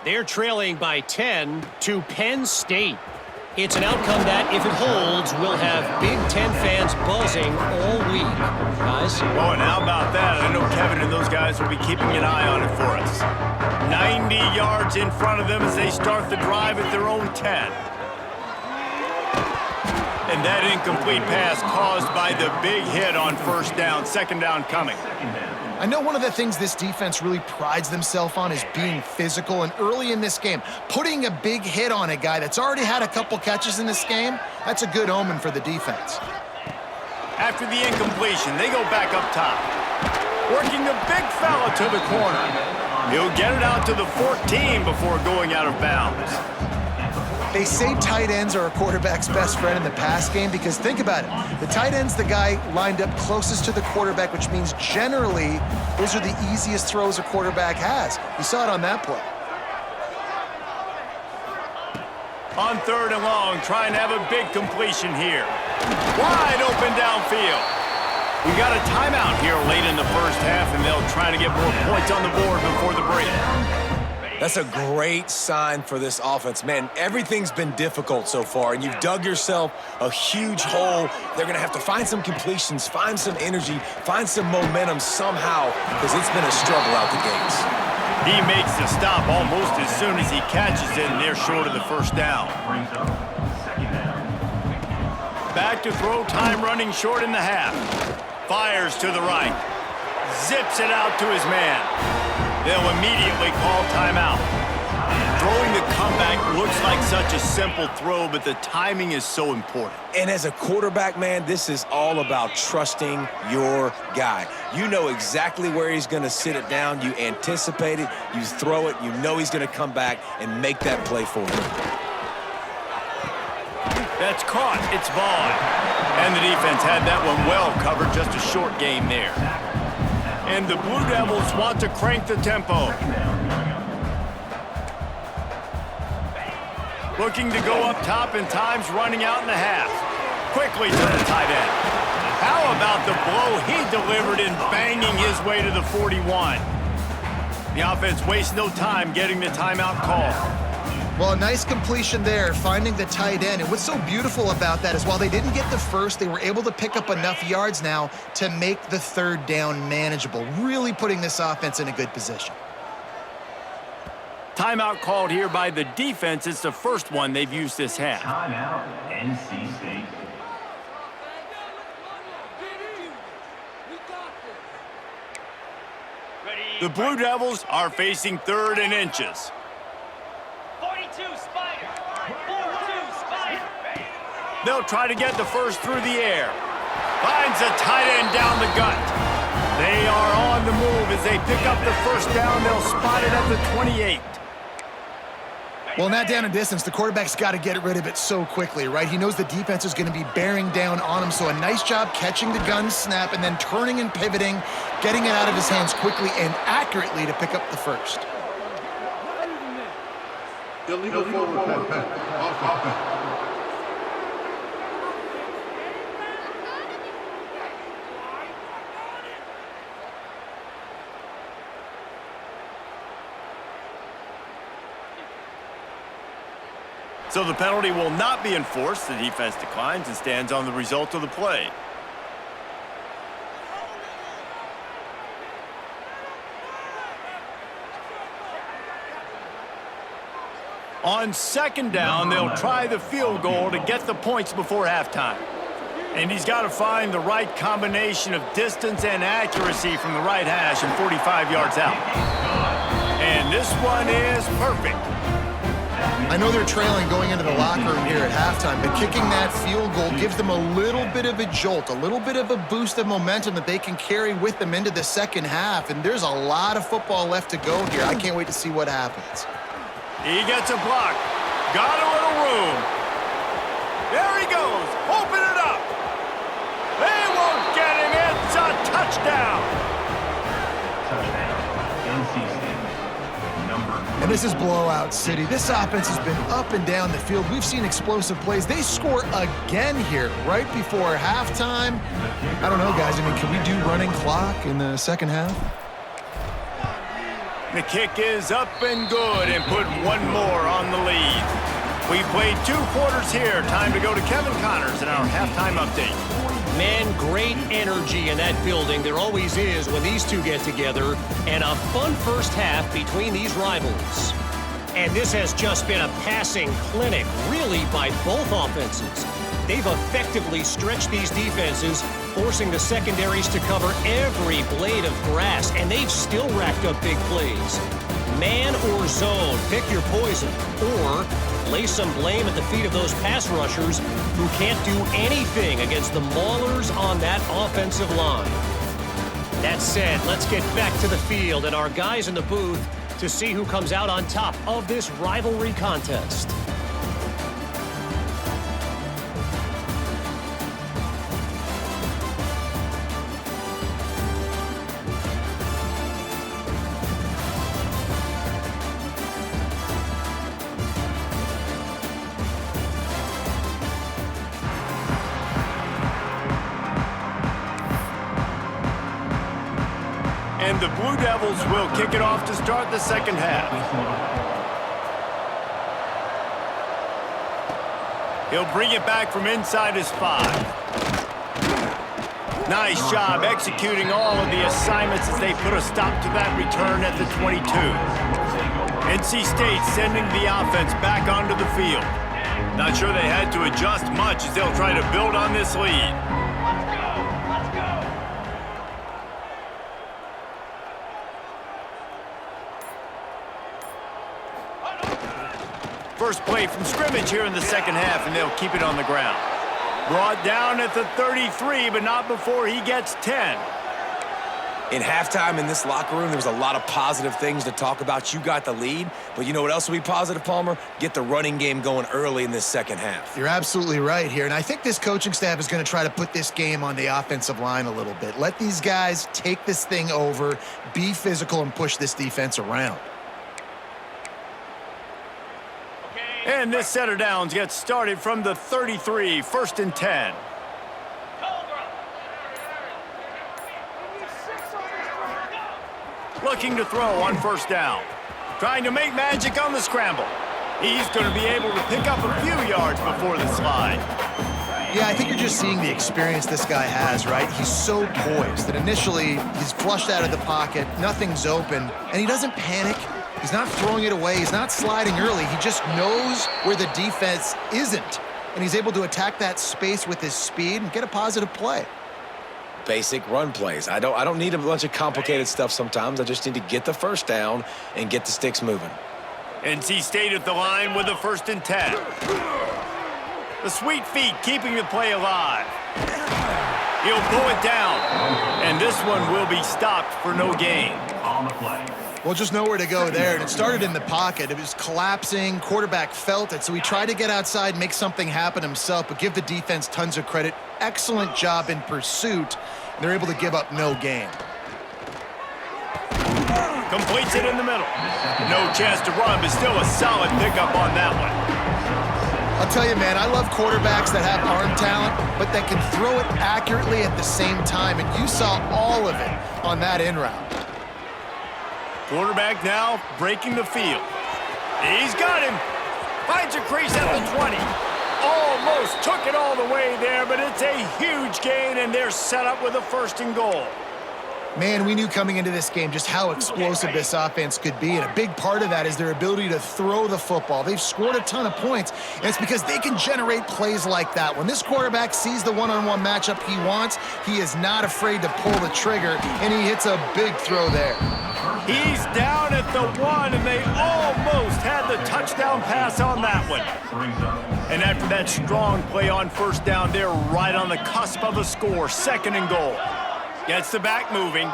They're trailing by 10 to Penn State. It's an outcome that, if it holds, will have Big Ten fans buzzing all week. Guys? Oh, and how about that? I know Kevin and those guys will be keeping an eye on it for us. 90 yards in front of them as they start the drive at their own 10. And that incomplete pass caused by the big hit on 1st down. 2nd down coming. I know one of the things this defense really prides themselves on is being physical, and early in this game, putting a big hit on a guy that's already had a couple catches in this game, that's a good omen for the defense. After the incompletion, they go back up top. Working the big fella to the corner. He'll get it out to the 14 before going out of bounds. They say tight ends are a quarterback's best friend in the pass game because think about it. The tight end's the guy lined up closest to the quarterback, which means generally those are the easiest throws a quarterback has. You saw it on that play. On 3rd and long, trying to have a big completion here. Wide open downfield. We got a timeout here late in the 1st half, and they'll try to get more points on the board before the break. That's a great sign for this offense. Man, everything's been difficult so far, and you've dug yourself a huge hole. They're going to have to find some completions, find some energy, find some momentum somehow, because it's been a struggle out the gates. He makes the stop almost as soon as he catches it, and they're short of the 1st down. Brings up 2nd down. Back to throw, time running short in the half. Fires to the right. Zips it out to his man. They'll immediately call timeout. Throwing the comeback looks like such a simple throw, but the timing is so important. And as a quarterback, man, this is all about trusting your guy. You know exactly where he's going to sit it down. You anticipate it. You throw it. You know he's going to come back and make that play for you. That's caught. It's Vaughn. And the defense had that one well covered. Just a short game there. And the Blue Devils want to crank the tempo. Looking to go up top, and time's running out in the half. Quickly to the tight end. How about the blow he delivered in banging his way to the 41? The offense wastes no time getting the timeout call. Well, a nice completion there, finding the tight end. And what's so beautiful about that is while they didn't get the first, they were able to pick up enough yards now to make the 3rd down manageable, really putting this offense in a good position. Timeout called here by the defense. It's the first one they've used this half. Timeout, NC State. The Blue Devils are facing 3rd and inches. 42 Spider. 42 Spider. They'll try to get the first through the air. Finds a tight end down the gut. They are on the move as they pick up the 1st down. They'll spot it at the 28. Well, in that down and distance, the quarterback's got to get rid of it so quickly, right? He knows the defense is going to be bearing down on him, so a nice job catching the gun snap and then turning and pivoting, getting it out of his hands quickly and accurately to pick up the 1st. Illegal forward pass. So the penalty will not be enforced. The defense declines and stands on the result of the play. On second down, they'll try the field goal to get the points before halftime. And he's got to find the right combination of distance and accuracy from the right hash and 45 yards out. And this one is perfect. I know they're trailing going into the locker room here at halftime, but kicking that field goal gives them a little bit of a jolt, a little bit of a boost of momentum that they can carry with them into the second half. And there's a lot of football left to go here. I can't wait to see what happens. He gets a block. Got a little room. There he goes. Open it up. They won't get him. It's a touchdown. Touchdown, NC State. Number. And this is blowout city. This offense has been up and down the field. We've seen explosive plays. They score again here right before halftime. I don't know, guys. I mean, can we do running clock in the second half? The kick is up and good and put one more on the lead. We've played 2 quarters here. Time to go to Kevin Connors in our halftime update. Man, great energy in that building. There always is when these two get together. And a fun first half between these rivals. And this has just been a passing clinic, really, by both offenses. They've effectively stretched these defenses, forcing the secondaries to cover every blade of grass, and they've still racked up big plays. Man or zone, pick your poison, or lay some blame at the feet of those pass rushers who can't do anything against the maulers on that offensive line. That said, let's get back to the field and our guys in the booth to see who comes out on top of this rivalry contest. And the Blue Devils will kick it off to start the second half. He'll bring it back from inside his 5. Nice job executing all of the assignments as they put a stop to that return at the 22. NC State sending the offense back onto the field. Not sure they had to adjust much as they'll try to build on this lead. First play from scrimmage here in the second half, and they'll keep it on the ground. Brought down at the 33, but not before he gets 10. In halftime in this locker room, there was a lot of positive things to talk about. You got the lead, but you know what else will be positive, Palmer? Get the running game going early in this second half. You're absolutely right here, and I think this coaching staff is going to try to put this game on the offensive line a little bit. Let these guys take this thing over, be physical, and push this defense around. And this set of downs gets started from the 33, 1st and 10. Looking to throw on 1st down. Trying to make magic on the scramble. He's going to be able to pick up a few yards before the slide. Yeah, I think you're just seeing the experience this guy has, right? He's so poised that initially he's flushed out of the pocket, nothing's open, and he doesn't panic. He's not throwing it away. He's not sliding early. He just knows where the defense isn't, and he's able to attack that space with his speed and get a positive play. Basic run plays. I don't need a bunch of complicated stuff sometimes. I just need to get the 1st down and get the sticks moving. NC State at the line with a 1st and 10. The sweet feet keeping the play alive. He'll pull it down, and this one will be stopped for no gain. On the play. Well, just nowhere to go there, and it started in the pocket. It was collapsing. Quarterback felt it, so he tried to get outside, make something happen himself, but give the defense tons of credit. Excellent job in pursuit. They're able to give up no gain. Completes it in the middle. No chance to run, but still a solid pickup on that one. I'll tell you, man, I love quarterbacks that have arm talent, but that can throw it accurately at the same time, and you saw all of it on that in route. Quarterback now breaking the field. He's got him. Finds a crease at the 20. Almost took it all the way there, but it's a huge gain, and they're set up with a 1st and goal. Man, we knew coming into this game just how explosive this offense could be, and a big part of that is their ability to throw the football. They've scored a ton of points, and it's because they can generate plays like that. When this quarterback sees the one-on-one matchup he wants, he is not afraid to pull the trigger, and he hits a big throw there. He's down at the 1, and they almost had the touchdown pass on that one. And after that strong play on 1st down, they're right on the cusp of a score. 2nd and goal. Gets the back moving.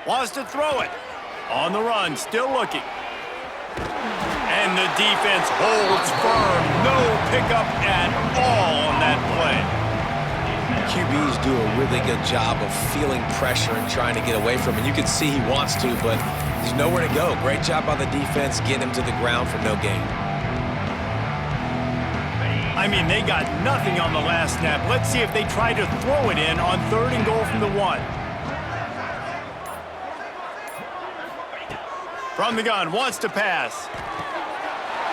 Wants to throw it. On the run, still looking. And the defense holds firm. No pickup at all on that play. QBs do a really good job of feeling pressure and trying to get away from it. You can see he wants to, but there's nowhere to go. Great job by the defense getting him to the ground for no gain. I mean, they got nothing on the last snap. Let's see if they try to throw it in on 3rd and goal from the 1. From the gun, wants to pass.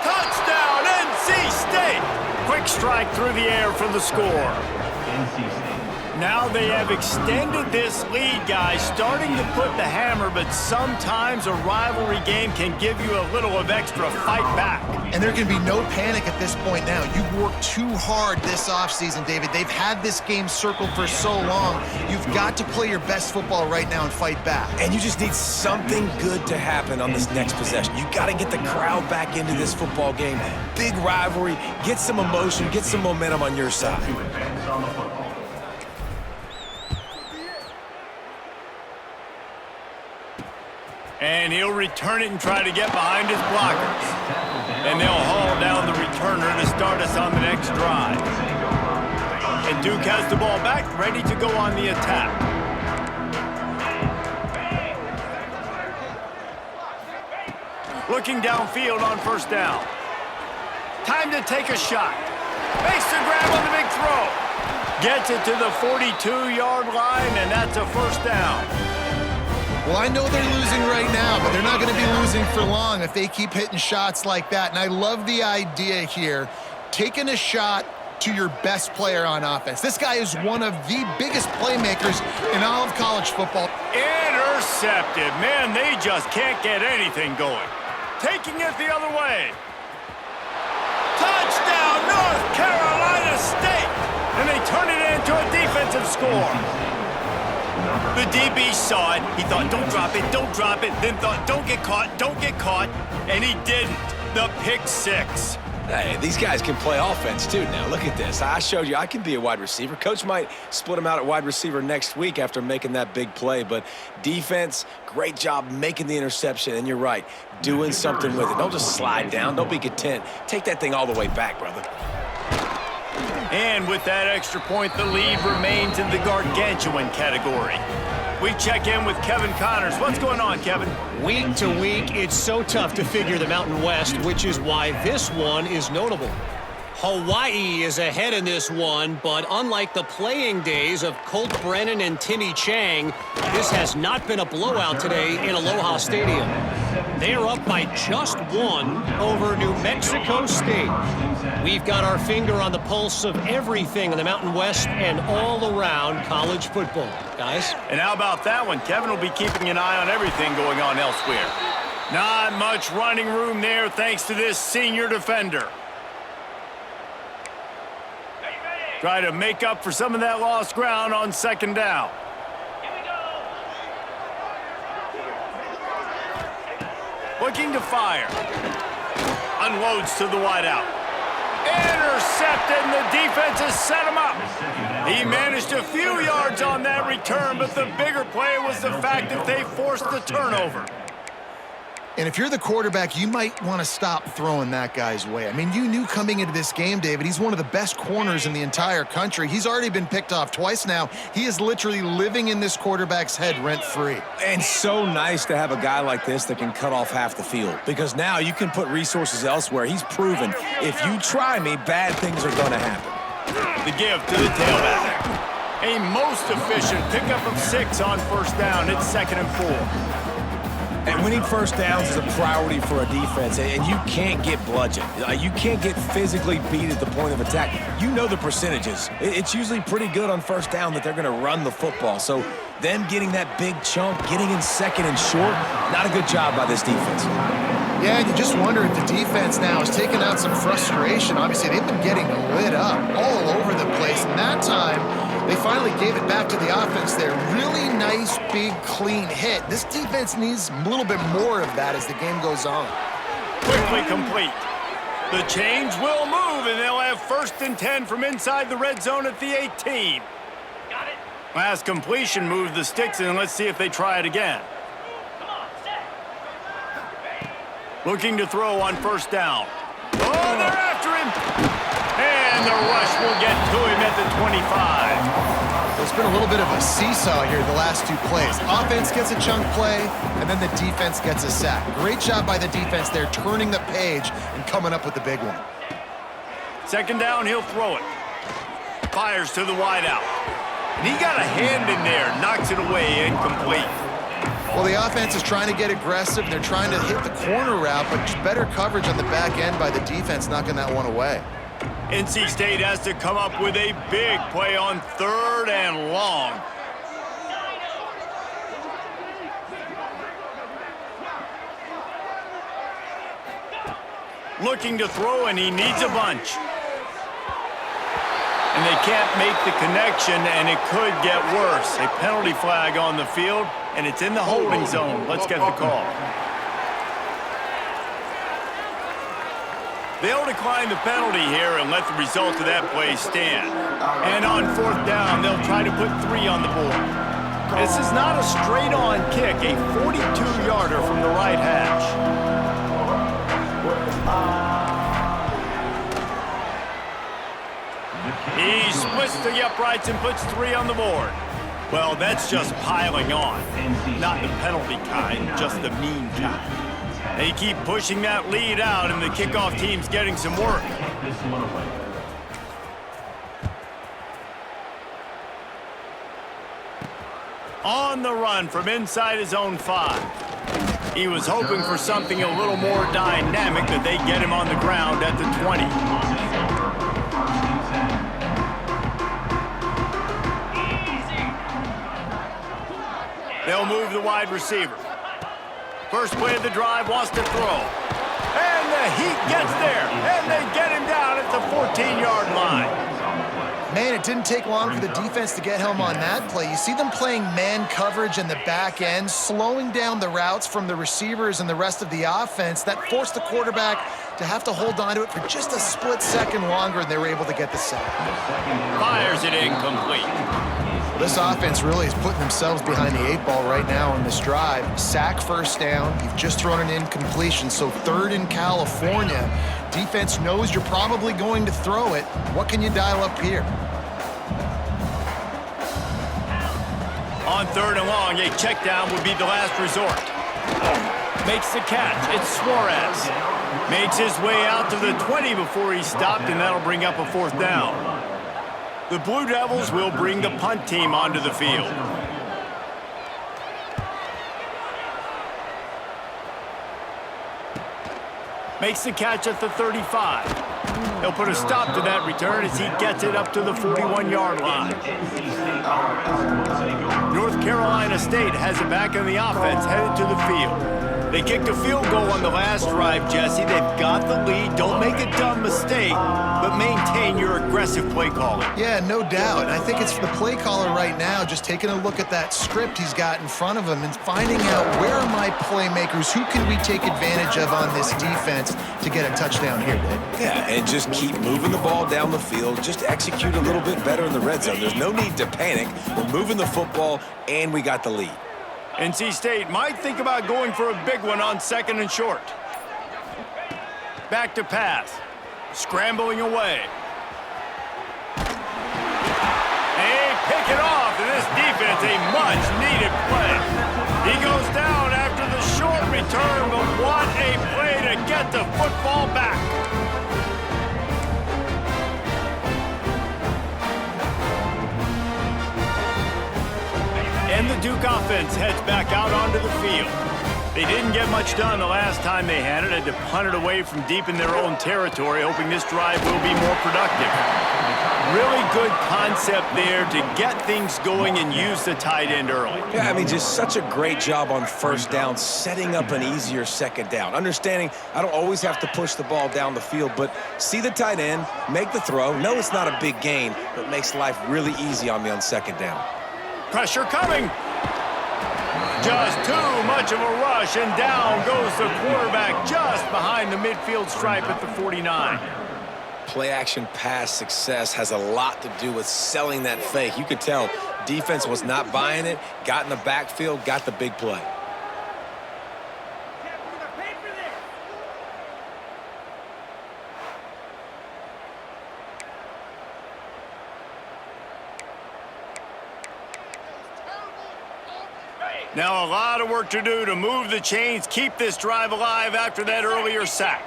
Touchdown, NC State! Quick strike through the air for the score. NC State. Now they have extended this lead, guys, starting to put the hammer, but sometimes a rivalry game can give you a little of extra fight back. And there can be no panic at this point now. You've worked too hard this offseason, David. They've had this game circled for so long. You've got to play your best football right now and fight back. And you just need something good to happen on this next possession. You got to get the crowd back into this football game. Big rivalry. Get some emotion. Get some momentum on your side. To advance on the football. And he'll return it and try to get behind his blockers. And they'll haul down the returner to start us on the next drive. And Duke has the ball back, ready to go on the attack. Looking downfield on 1st down. Time to take a shot. Makes the grab on the big throw. Gets it to the 42-yard line, and that's a 1st down. Well, I know they're losing right now, but they're not going to be losing for long if they keep hitting shots like that. And I love the idea here, taking a shot to your best player on offense. This guy is one of the biggest playmakers in all of college football. Intercepted. Man, they just can't get anything going. Taking it the other way. Touchdown, North Carolina State! And they turn it into a defensive score. The DB saw it. He thought, don't drop it, don't drop it. Then thought, don't get caught. And he didn't. The pick 6. Hey, these guys can play offense, too, now. Look at this. I showed you I can be a wide receiver. Coach might split him out at wide receiver next week after making that big play. But defense, great job making the interception. And you're right, doing something with it. Don't just slide down. Don't be content. Take that thing all the way back, brother. And with that extra point, the lead remains in the gargantuan category. We check in with Kevin Connors. What's going on, Kevin? Week to week, it's so tough to figure the Mountain West, which is why this one is notable. Hawaii is ahead in this one, but unlike the playing days of Colt Brennan and Timmy Chang, this has not been a blowout today in Aloha Stadium. They are up by just 1 over New Mexico State. We've got our finger on the pulse of everything in the Mountain West and all around college football. Guys? And how about that one? Kevin will be keeping an eye on everything going on elsewhere. Not much running room there thanks to this senior defender. Try to make up for some of that lost ground on 2nd down. Looking to fire. Unloads to the wideout. Intercepted, and the defense has set him up. He managed a few yards on that return, but the bigger play was the fact that they forced the turnover. And if you're the quarterback, you might want to stop throwing that guy's way. I mean, you knew coming into this game, David, he's one of the best corners in the entire country. He's already been picked off twice now. He is literally living in this quarterback's head rent-free. And so nice to have a guy like this that can cut off half the field, because now you can put resources elsewhere. He's proven if you try me, bad things are going to happen. The give to the tailback. A most efficient pickup of 6 on 1st down. It's 2nd and 4. And winning first downs is a priority for a defense, and you can't get bludgeoned. You can't get physically beat at the point of attack. You know the percentages. It's usually pretty good on first down that they're going to run the football. So them getting that big chunk, getting in second and short, not a good job by this defense. Yeah, and you just wonder if the defense now is taking out some frustration. Obviously, they've been getting lit up all over the place, and that time they finally gave it back to the offense there. Really nice, big, clean hit. This defense needs a little bit more of that as the game goes on. Quickly complete. The chains will move, and they'll have 1st and 10 from inside the red zone at the 18. Got it. Last completion moved the sticks, and let's see if they try it again. Come on, set. Looking to throw on 1st down. Oh, they're after him! And the rush will get to him at the 25. There's been a little bit of a seesaw here the last 2 plays. Offense gets a chunk play, and then the defense gets a sack. Great job by the defense there, turning the page and coming up with the big one. 2nd down, he'll throw it. Fires to the wideout. And he got a hand in there, knocks it away, incomplete. Well, the offense is trying to get aggressive. They're trying to hit the corner route, but just better coverage on the back end by the defense, knocking that one away. NC State has to come up with a big play on 3rd and long. Looking to throw, and he needs a bunch. And they can't make the connection, and it could get worse. A penalty flag on the field, and it's in the holding zone. Let's get the call. They'll decline the penalty here and let the result of that play stand. And on 4th down, they'll try to put 3 on the board. This is not a straight-on kick, a 42-yarder from the right hash. He splits the uprights and puts 3 on the board. Well, that's just piling on. Not the penalty kind, just the mean kind. They keep pushing that lead out, and the kickoff team's getting some work. This one away. On the run from inside his own 5. He was hoping for something a little more dynamic, that they get him on the ground at the 20. They'll move the wide receiver. First play of the drive, wants to throw. And the heat gets there, and they get him down at the 14-yard line. Man, it didn't take long for the defense to get home on that play. You see them playing man coverage in the back end, slowing down the routes from the receivers and the rest of the offense. That forced the quarterback to have to hold on to it for just a split second longer, and they were able to get the sack. Fires it incomplete. This offense really is putting themselves behind the 8 ball right now on this drive. Sack, 1st down. You've just thrown an incompletion, so 3rd in California. Defense knows you're probably going to throw it. What can you dial up here? On 3rd and long, a check down would be the last resort. Makes the catch. It's Suarez. Makes his way out to the 20 before he stopped, and that'll bring up a 4th down. The Blue Devils will bring the punt team onto the field. Makes the catch at the 35. He'll put a stop to that return as he gets it up to the 41-yard line. North Carolina State has it back on the offense, headed to the field. They kicked a field goal on the last drive, Jesse. They've got the lead. Don't make a dumb mistake, but maintain your aggressive play calling. Yeah, no doubt. I think it's the play caller right now just taking a look at that script he's got in front of him and finding out, where are my playmakers? Who can we take advantage of on this defense to get a touchdown here, Dave? Yeah, and just keep moving the ball down the field. Just execute a little bit better in the red zone. There's no need to panic. We're moving the football, and we got the lead. NC State might think about going for a big one on 2nd and short. Back to pass. Scrambling away. They pick it off, and this defense, a much-needed play. He goes down after the short return, but what a play to get the football back. And the Duke offense heads back out onto the field. They didn't get much done the last time they had it. Had to punt it away from deep in their own territory, hoping this drive will be more productive. Really good concept there to get things going and use the tight end early. Yeah, I mean, just such a great job on first down, setting up an easier second down. Understanding I don't always have to push the ball down the field, but see the tight end, make the throw. No, it's not a big gain, but makes life really easy on me on second down. Pressure coming. Just too much of a rush, and down goes the quarterback just behind the midfield stripe at the 49. Play-action pass success has a lot to do with selling that fake. You could tell defense was not buying it, got in the backfield, got the big play. Now a lot of work to do to move the chains, keep this drive alive after that earlier sack.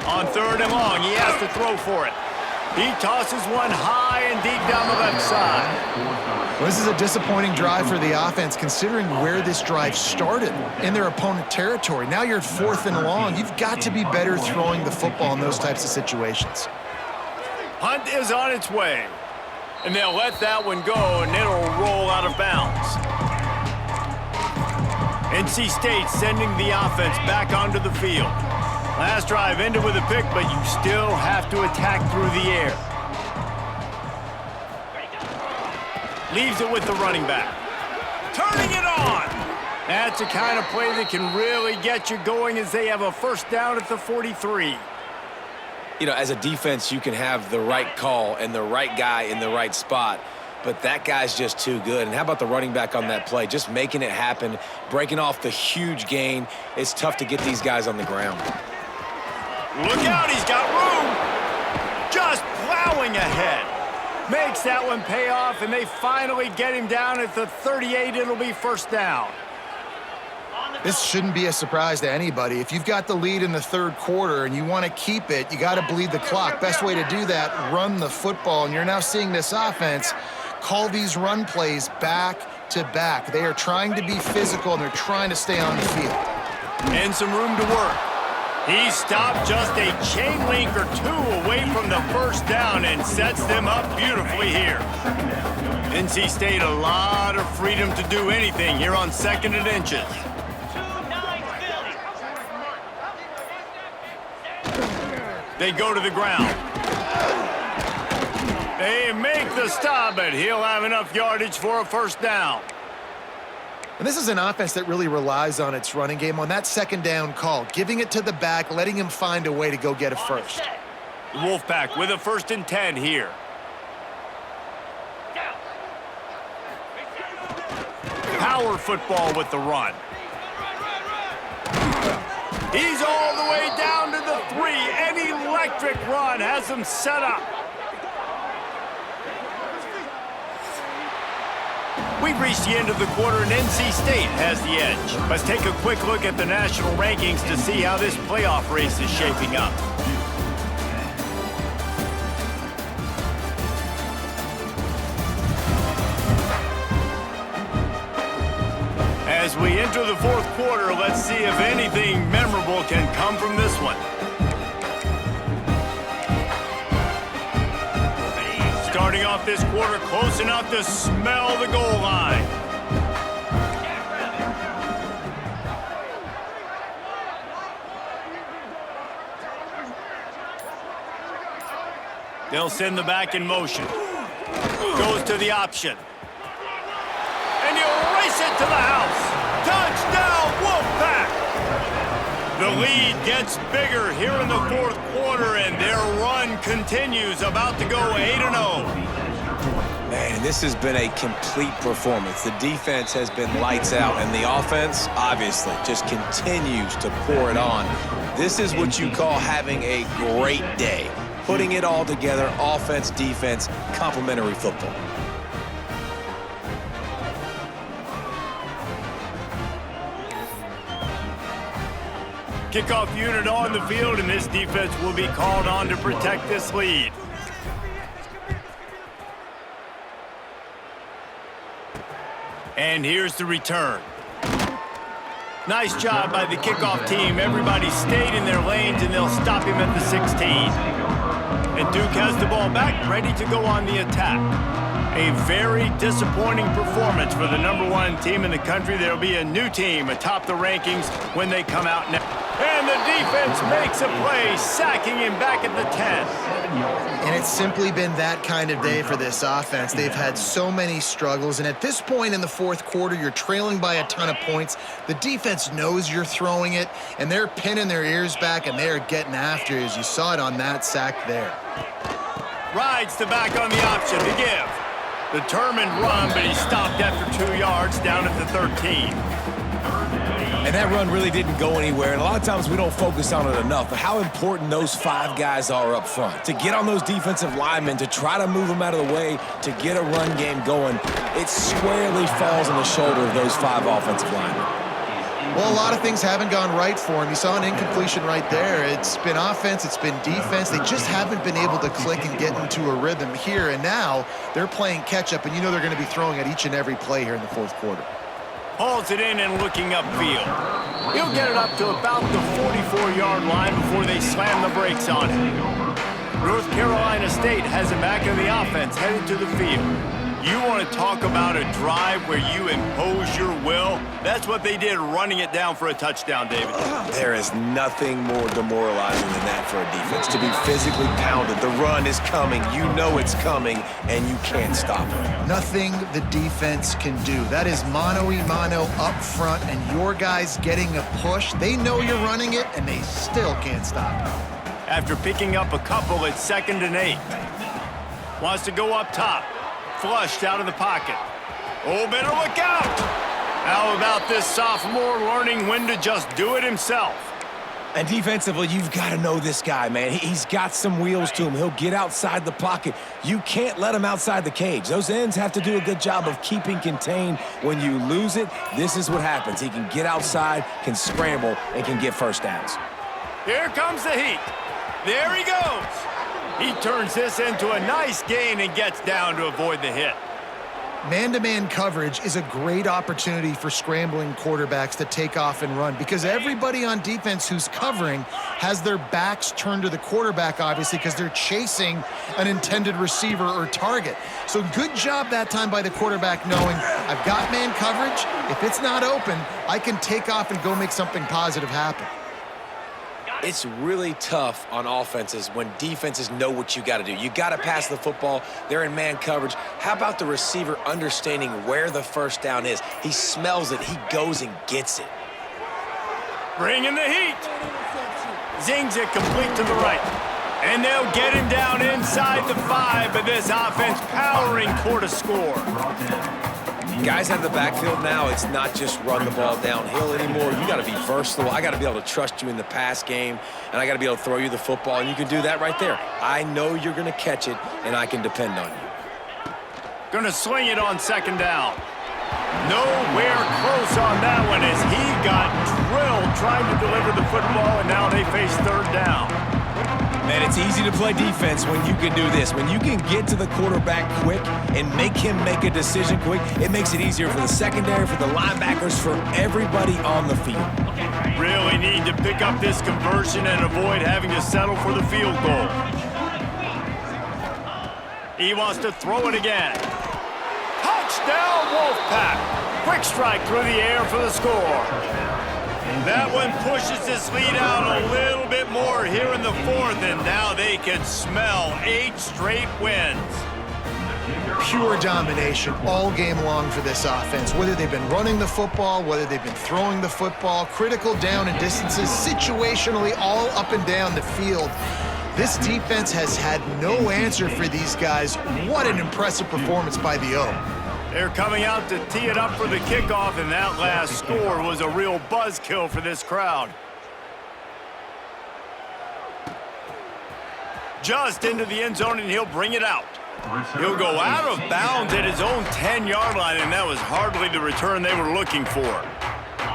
On 3rd and long, he has to throw for it. He tosses one high and deep down the left side. Well, this is a disappointing drive for the offense, considering where this drive started in their opponent territory. Now you're at 4th and long. You've got to be better throwing the football in those types of situations. Punt is on its way. And they'll let that one go, and it'll roll out of bounds. NC State sending the offense back onto the field. Last drive ended with a pick, but you still have to attack through the air. Leaves it with the running back. Turning it on! That's the kind of play that can really get you going as they have a first down at the 43. You know, as a defense, you can have the right call and the right guy in the right spot, but that guy's just too good. And how about the running back on that play? Just making it happen, breaking off the huge gain. It's tough to get these guys on the ground. Look out, he's got room. Just plowing ahead. Makes that one pay off, and they finally get him down at the 38. It'll be first down. This shouldn't be a surprise to anybody. If you've got the lead in the 3rd quarter and you want to keep it, you got to bleed the clock. Best way to do that, run the football. And you're now seeing this offense call these run plays back to back. They are trying to be physical, and they're trying to stay on the field. And some room to work. He stopped just a chain link or two away from the first down and sets them up beautifully here. NC State a lot of freedom to do anything here on 2nd and inches. They go to the ground. They make the stop, but he'll have enough yardage for a first down. And this is an offense that really relies on its running game on that 2nd down call, giving it to the back, letting him find a way to go get a first. The Wolfpack with a 1st and 10 here. Power football with the run. He's all the way down to the 3. An electric run has him set up. We've reached the end of the quarter, and NC State has the edge. Let's take a quick look at the national rankings to see how this playoff race is shaping up. As we enter the 4th quarter, let's see if anything memorable can come from this one. Starting off this quarter close enough to smell the goal line. They'll send the back in motion. Goes to the option. And he'll race it to the house. Touchdown, Wolfpack! The lead gets bigger here in the 4th quarter, and their run continues, about to go 8-0. Man, this has been a complete performance. The defense has been lights out, and the offense, obviously, just continues to pour it on. This is what you call having a great day. Putting it all together, offense, defense, complementary football. Kickoff unit on the field, and this defense will be called on to protect this lead. And here's the return. Nice job by the kickoff team. Everybody stayed in their lanes, and they'll stop him at the 16. And Duke has the ball back, ready to go on the attack. A very disappointing performance for the #1 team in the country. There'll be a new team atop the rankings when they come out next. And the defense makes a play, sacking him back at the 10. And it's simply been that kind of day for this offense. They've had so many struggles, and at this point in the fourth quarter, you're trailing by a ton of points. The defense knows you're throwing it, and they're pinning their ears back, and they're getting after it, as you saw it on that sack there. Rides the back on the option to give. Determined run, but he stopped after 2 yards down at the 13. And that run really didn't go anywhere, and a lot of times we don't focus on it enough, but how important those 5 guys are up front. To get on those defensive linemen, to try to move them out of the way, to get a run game going, it squarely falls on the shoulder of those 5 offensive linemen. Well, a lot of things haven't gone right for him. You saw an incompletion right there. It's been offense, it's been defense. They just haven't been able to click and get into a rhythm here, and now they're playing catch-up, and you know they're going to be throwing at each and every play here in the fourth quarter. Hauls it in and looking upfield. He'll get it up to about the 44-yard line before they slam the brakes on him. North Carolina State has him back in the offense, headed to the field. You want to talk about a drive where you impose your will? That's what they did, running it down for a touchdown, David. There is nothing more demoralizing than that for a defense, to be physically pounded. The run is coming. You know it's coming, and you can't stop it. Nothing the defense can do. That is mano-a-mano up front, and your guys getting a push. They know you're running it, and they still can't stop it. After picking up a couple, it's 2nd and 8. Wants to go up top. Flushed out of the pocket. Oh, better look out! How about this sophomore learning when to just do it himself? And defensively, you've got to know this guy, man. He's got some wheels to him. He'll get outside the pocket. You can't let him outside the cage. Those ends have to do a good job of keeping contained. When you lose it, this is what happens. He can get outside, can scramble, and can get first downs. Here comes the heat. There he goes. He turns this into a nice gain and gets down to avoid the hit. Man-to-man coverage is a great opportunity for scrambling quarterbacks to take off and run, because everybody on defense who's covering has their backs turned to the quarterback, obviously, because they're chasing an intended receiver or target. So good job that time by the quarterback knowing, I've got man coverage. If it's not open, I can take off and go make something positive happen. It's really tough on offenses when defenses know what you got to do. You got to pass the football. They're in man coverage. How about the receiver understanding where the first down is? He smells it. He goes and gets it. Bringing the heat. Zings it complete to the right. And they'll get him down inside the 5, but this offense powering for to score. Guys out of the backfield now, it's not just run the ball downhill anymore. You got to be versatile. I got to be able to trust you in the pass game, and I got to be able to throw you the football, and you can do that right there. I know you're going to catch it, and I can depend on you. Gonna swing it on 2nd down. Nowhere close on that one as he got drilled trying to deliver the football, and now they face 3rd down. Man, it's easy to play defense when you can do this. When you can get to the quarterback quick and make him make a decision quick, it makes it easier for the secondary, for the linebackers, for everybody on the field. Really need to pick up this conversion and avoid having to settle for the field goal. He wants to throw it again. Touchdown, Wolfpack. Quick strike through the air for the score. That one pushes this lead out a little bit more here in the 4th, and now they can smell 8 straight wins. Pure domination all game long for this offense. Whether they've been running the football, whether they've been throwing the football, critical down and distances, situationally all up and down the field. This defense has had no answer for these guys. What an impressive performance by the O. They're coming out to tee it up for the kickoff, and that last score was a real buzzkill for this crowd. Just into the end zone, and he'll bring it out. He'll go out of bounds at his own 10-yard line, and that was hardly the return they were looking for.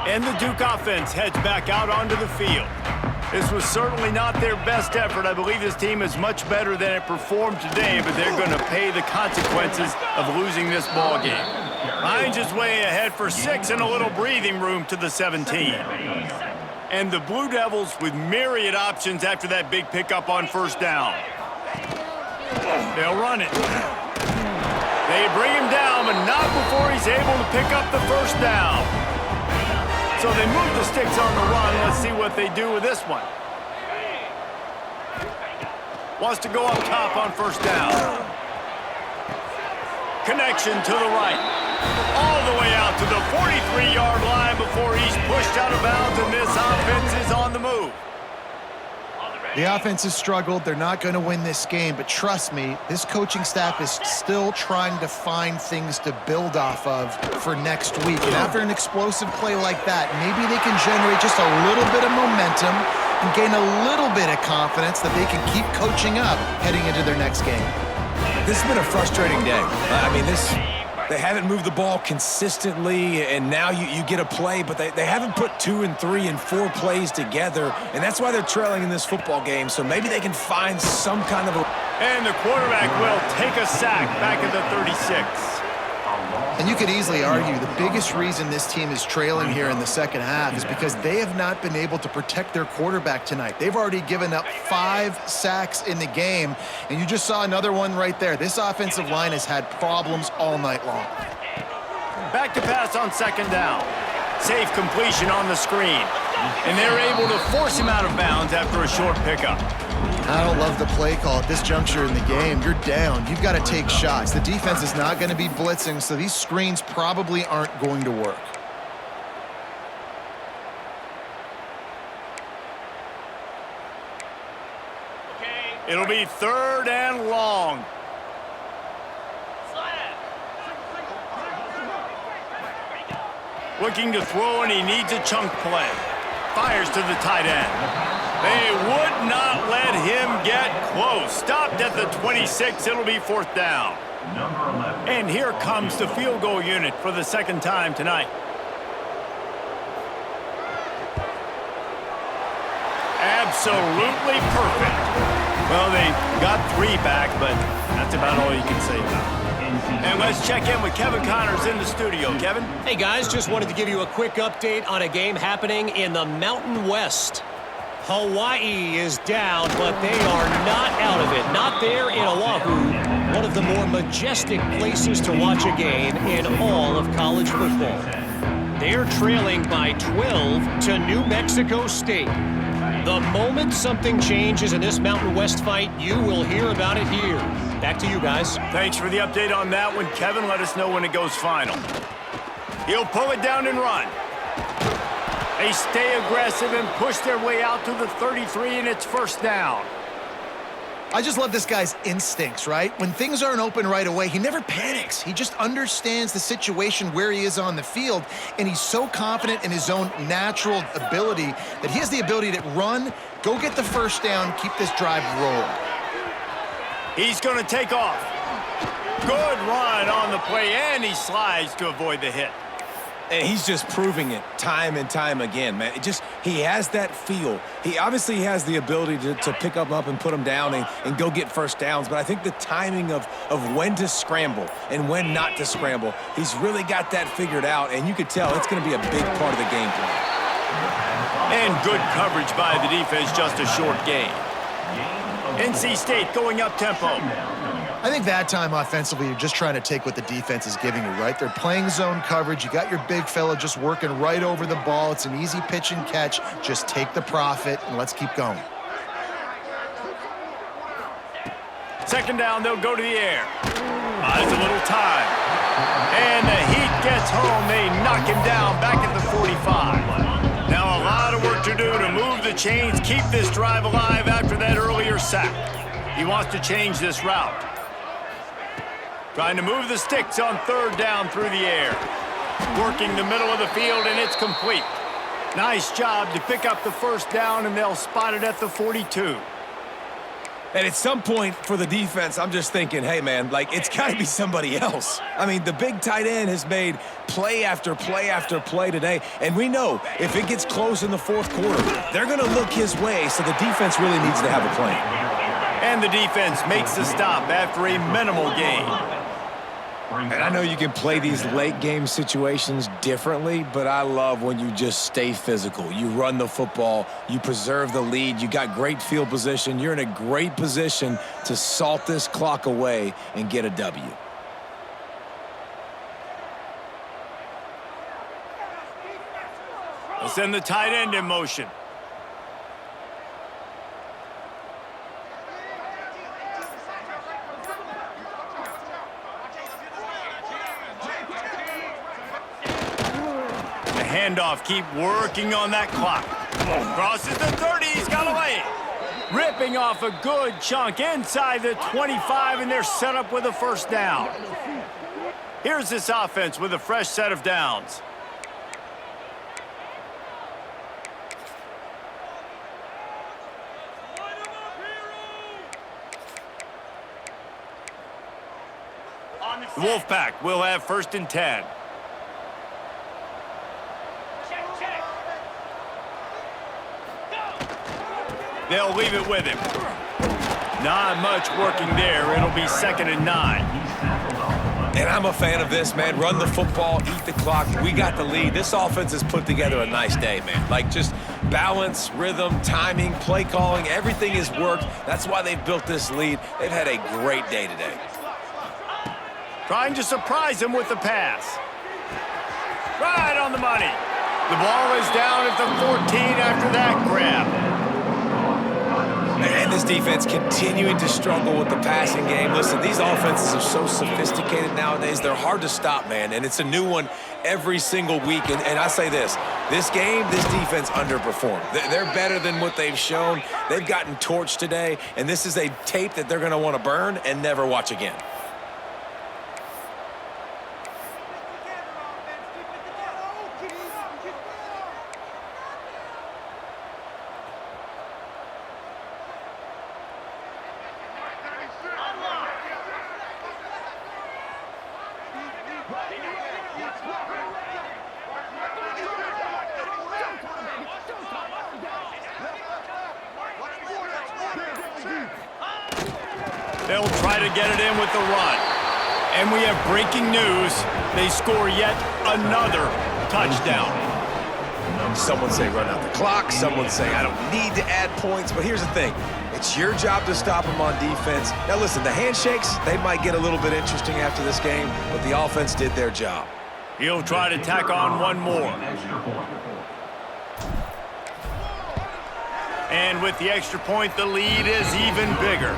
And the Duke offense heads back out onto the field. This was certainly not their best effort. I believe this team is much better than it performed today, but they're going to pay the consequences of losing this ball game. Finds his way ahead for 6 and a little breathing room to the 17. And the Blue Devils with myriad options after that big pickup on first down. They'll run it. They bring him down, but not before he's able to pick up the first down. So they move the sticks on the run. Let's see what they do with this one. Wants to go up top on first down. Connection to the right. All the way out to the 43-yard line before he's pushed out of bounds, and this offense is on the move. The offense has struggled. They're not going to win this game, but trust me, this coaching staff is still trying to find things to build off of for next week. And after an explosive play like that, maybe they can generate just a little bit of momentum and gain a little bit of confidence that they can keep coaching up heading into their next game. This has been a frustrating day. They haven't moved the ball consistently, and now you get a play, but they haven't put 2 and 3 and 4 plays together, and that's why they're trailing in this football game. So maybe they can find some kind of a... And the quarterback will take a sack back at the 36. And you could easily argue the biggest reason this team is trailing here in the second half is because they have not been able to protect their quarterback tonight. They've already given up 5 sacks in the game, and you just saw another one right there. This offensive line has had problems all night long. Back to pass on second down. Safe completion on the screen. And they're able to force him out of bounds after a short pickup. I don't love the play call at this juncture in the game. You're down. You've got to take shots. The defense is not going to be blitzing, so these screens probably aren't going to work. It'll be 3rd and long. Looking to throw, and he needs a chunk play. Fires to the tight end. They would not let him get close. Stopped at the 26. It'll be 4th down. And here comes the field goal unit for the second time tonight. Absolutely perfect. Well, they got 3 back, but that's about all you can say about it. And let's check in with Kevin Connors in the studio. Kevin? Hey, guys, just wanted to give you a quick update on a game happening in the Mountain West. Hawaii is down, but they are not out of it. Not there in Oahu, one of the more majestic places to watch a game in all of college football. They're trailing by 12 to New Mexico State. The moment something changes in this Mountain West fight, you will hear about it here. Back to you guys. Thanks for the update on that one, Kevin. Let us know when it goes final. He'll pull it down and run. They stay aggressive and push their way out to the 33, and it's 1st down. I just love this guy's instincts, right? When things aren't open right away, he never panics. He just understands the situation where he is on the field, and he's so confident in his own natural ability that he has the ability to run, go get the 1st down, keep this drive rolling. He's going to take off. Good run on the play, and he slides to avoid the hit. And he's just proving it time and time again, man. He has that feel. He obviously has the ability to pick them up and put them down and go get 1st downs, but I think the timing of when to scramble and when not to scramble, he's really got that figured out, and you could tell it's going to be a big part of the game plan. And good coverage by the defense, just a short gain. NC State going up tempo. I think that time offensively, you're just trying to take what the defense is giving you, right? They're playing zone coverage. You got your big fella just working right over the ball. It's an easy pitch and catch. Just take the profit, and let's keep going. 2nd down, they'll go to the air. Buys a little time. And the heat gets home. They knock him down back at the 45. Now a lot of work to do to move the chains, keep this drive alive after that earlier sack. He wants to change this route. Trying to move the sticks on 3rd down through the air. Working the middle of the field, and it's complete. Nice job to pick up the 1st down, and they'll spot it at the 42. And at some point for the defense, I'm just thinking, hey, man, like, it's got to be somebody else. I mean, the big tight end has made play after play after play today, and we know if it gets close in the 4th quarter, they're going to look his way, so the defense really needs to have a plan. And the defense makes the stop after a minimal gain. And I know you can play these late game situations differently, but I love when you just stay physical. You run the football, you preserve the lead, you got great field position. You're in a great position to salt this clock away and get a W. They'll send the tight end in motion. The handoff, keep working on that clock. Crosses the 30, he's got away. Ripping off a good chunk inside the 25, and they're set up with a first down. Here's this offense with a fresh set of downs. The Wolfpack will have 1st and 10. They'll leave it with him. Not much working there. It'll be 2nd and 9. And I'm a fan of this, man. Run the football, eat the clock. We got the lead. This offense has put together a nice day, man. Like, just balance, rhythm, timing, play calling, everything has worked. That's why they've built this lead. They've had a great day today. Trying to surprise him with the pass. Right on the money. The ball is down at the 14 after that grab. And this defense continuing to struggle with the passing game. Listen, these offenses are so sophisticated nowadays. They're hard to stop, man. And it's a new one every single week. And I say this game, this defense underperformed. They're better than what they've shown. They've gotten torched today. And this is a tape that they're going to want to burn and never watch again. They'll try to get it in with the run. And we have breaking news. They score yet another touchdown. Someone say run out the clock. Someone say I don't need to add points. But here's the thing. It's your job to stop them on defense. Now, listen, the handshakes, they might get a little bit interesting after this game, but the offense did their job. He'll try to tack on one more. And with the extra point, the lead is even bigger.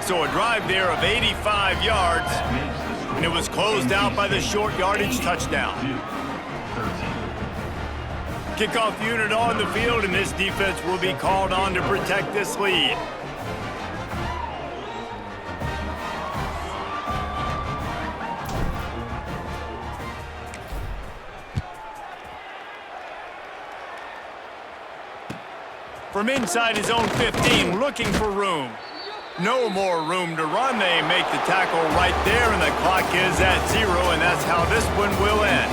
So a drive there of 85 yards, and it was closed out by the short yardage touchdown. Kickoff unit on the field, and this defense will be called on to protect this lead. From inside his own 15, looking for room. No more room to run. They make the tackle right there, and the clock is at 0, and that's how this one will end.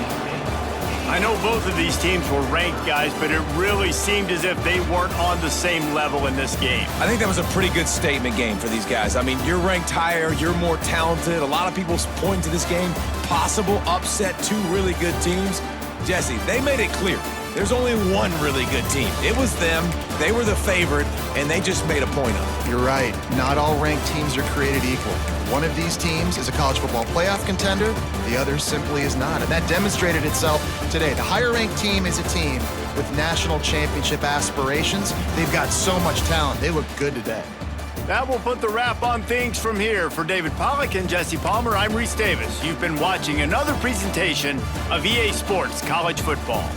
I know both of these teams were ranked, guys, but it really seemed as if they weren't on the same level in this game. I think that was a pretty good statement game for these guys. I mean, you're ranked higher, you're more talented. A lot of people point to this game, possible upset, 2 really good teams. Jesse, they made it clear. There's only one really good team. It was them. They were the favorite, and they just made a point of it. You're right. Not all ranked teams are created equal. One of these teams is a college football playoff contender. The other simply is not. And that demonstrated itself today. The higher-ranked team is a team with national championship aspirations. They've got so much talent. They look good today. That will put the wrap on things from here. For David Pollack and Jesse Palmer, I'm Reese Davis. You've been watching another presentation of EA Sports College Football.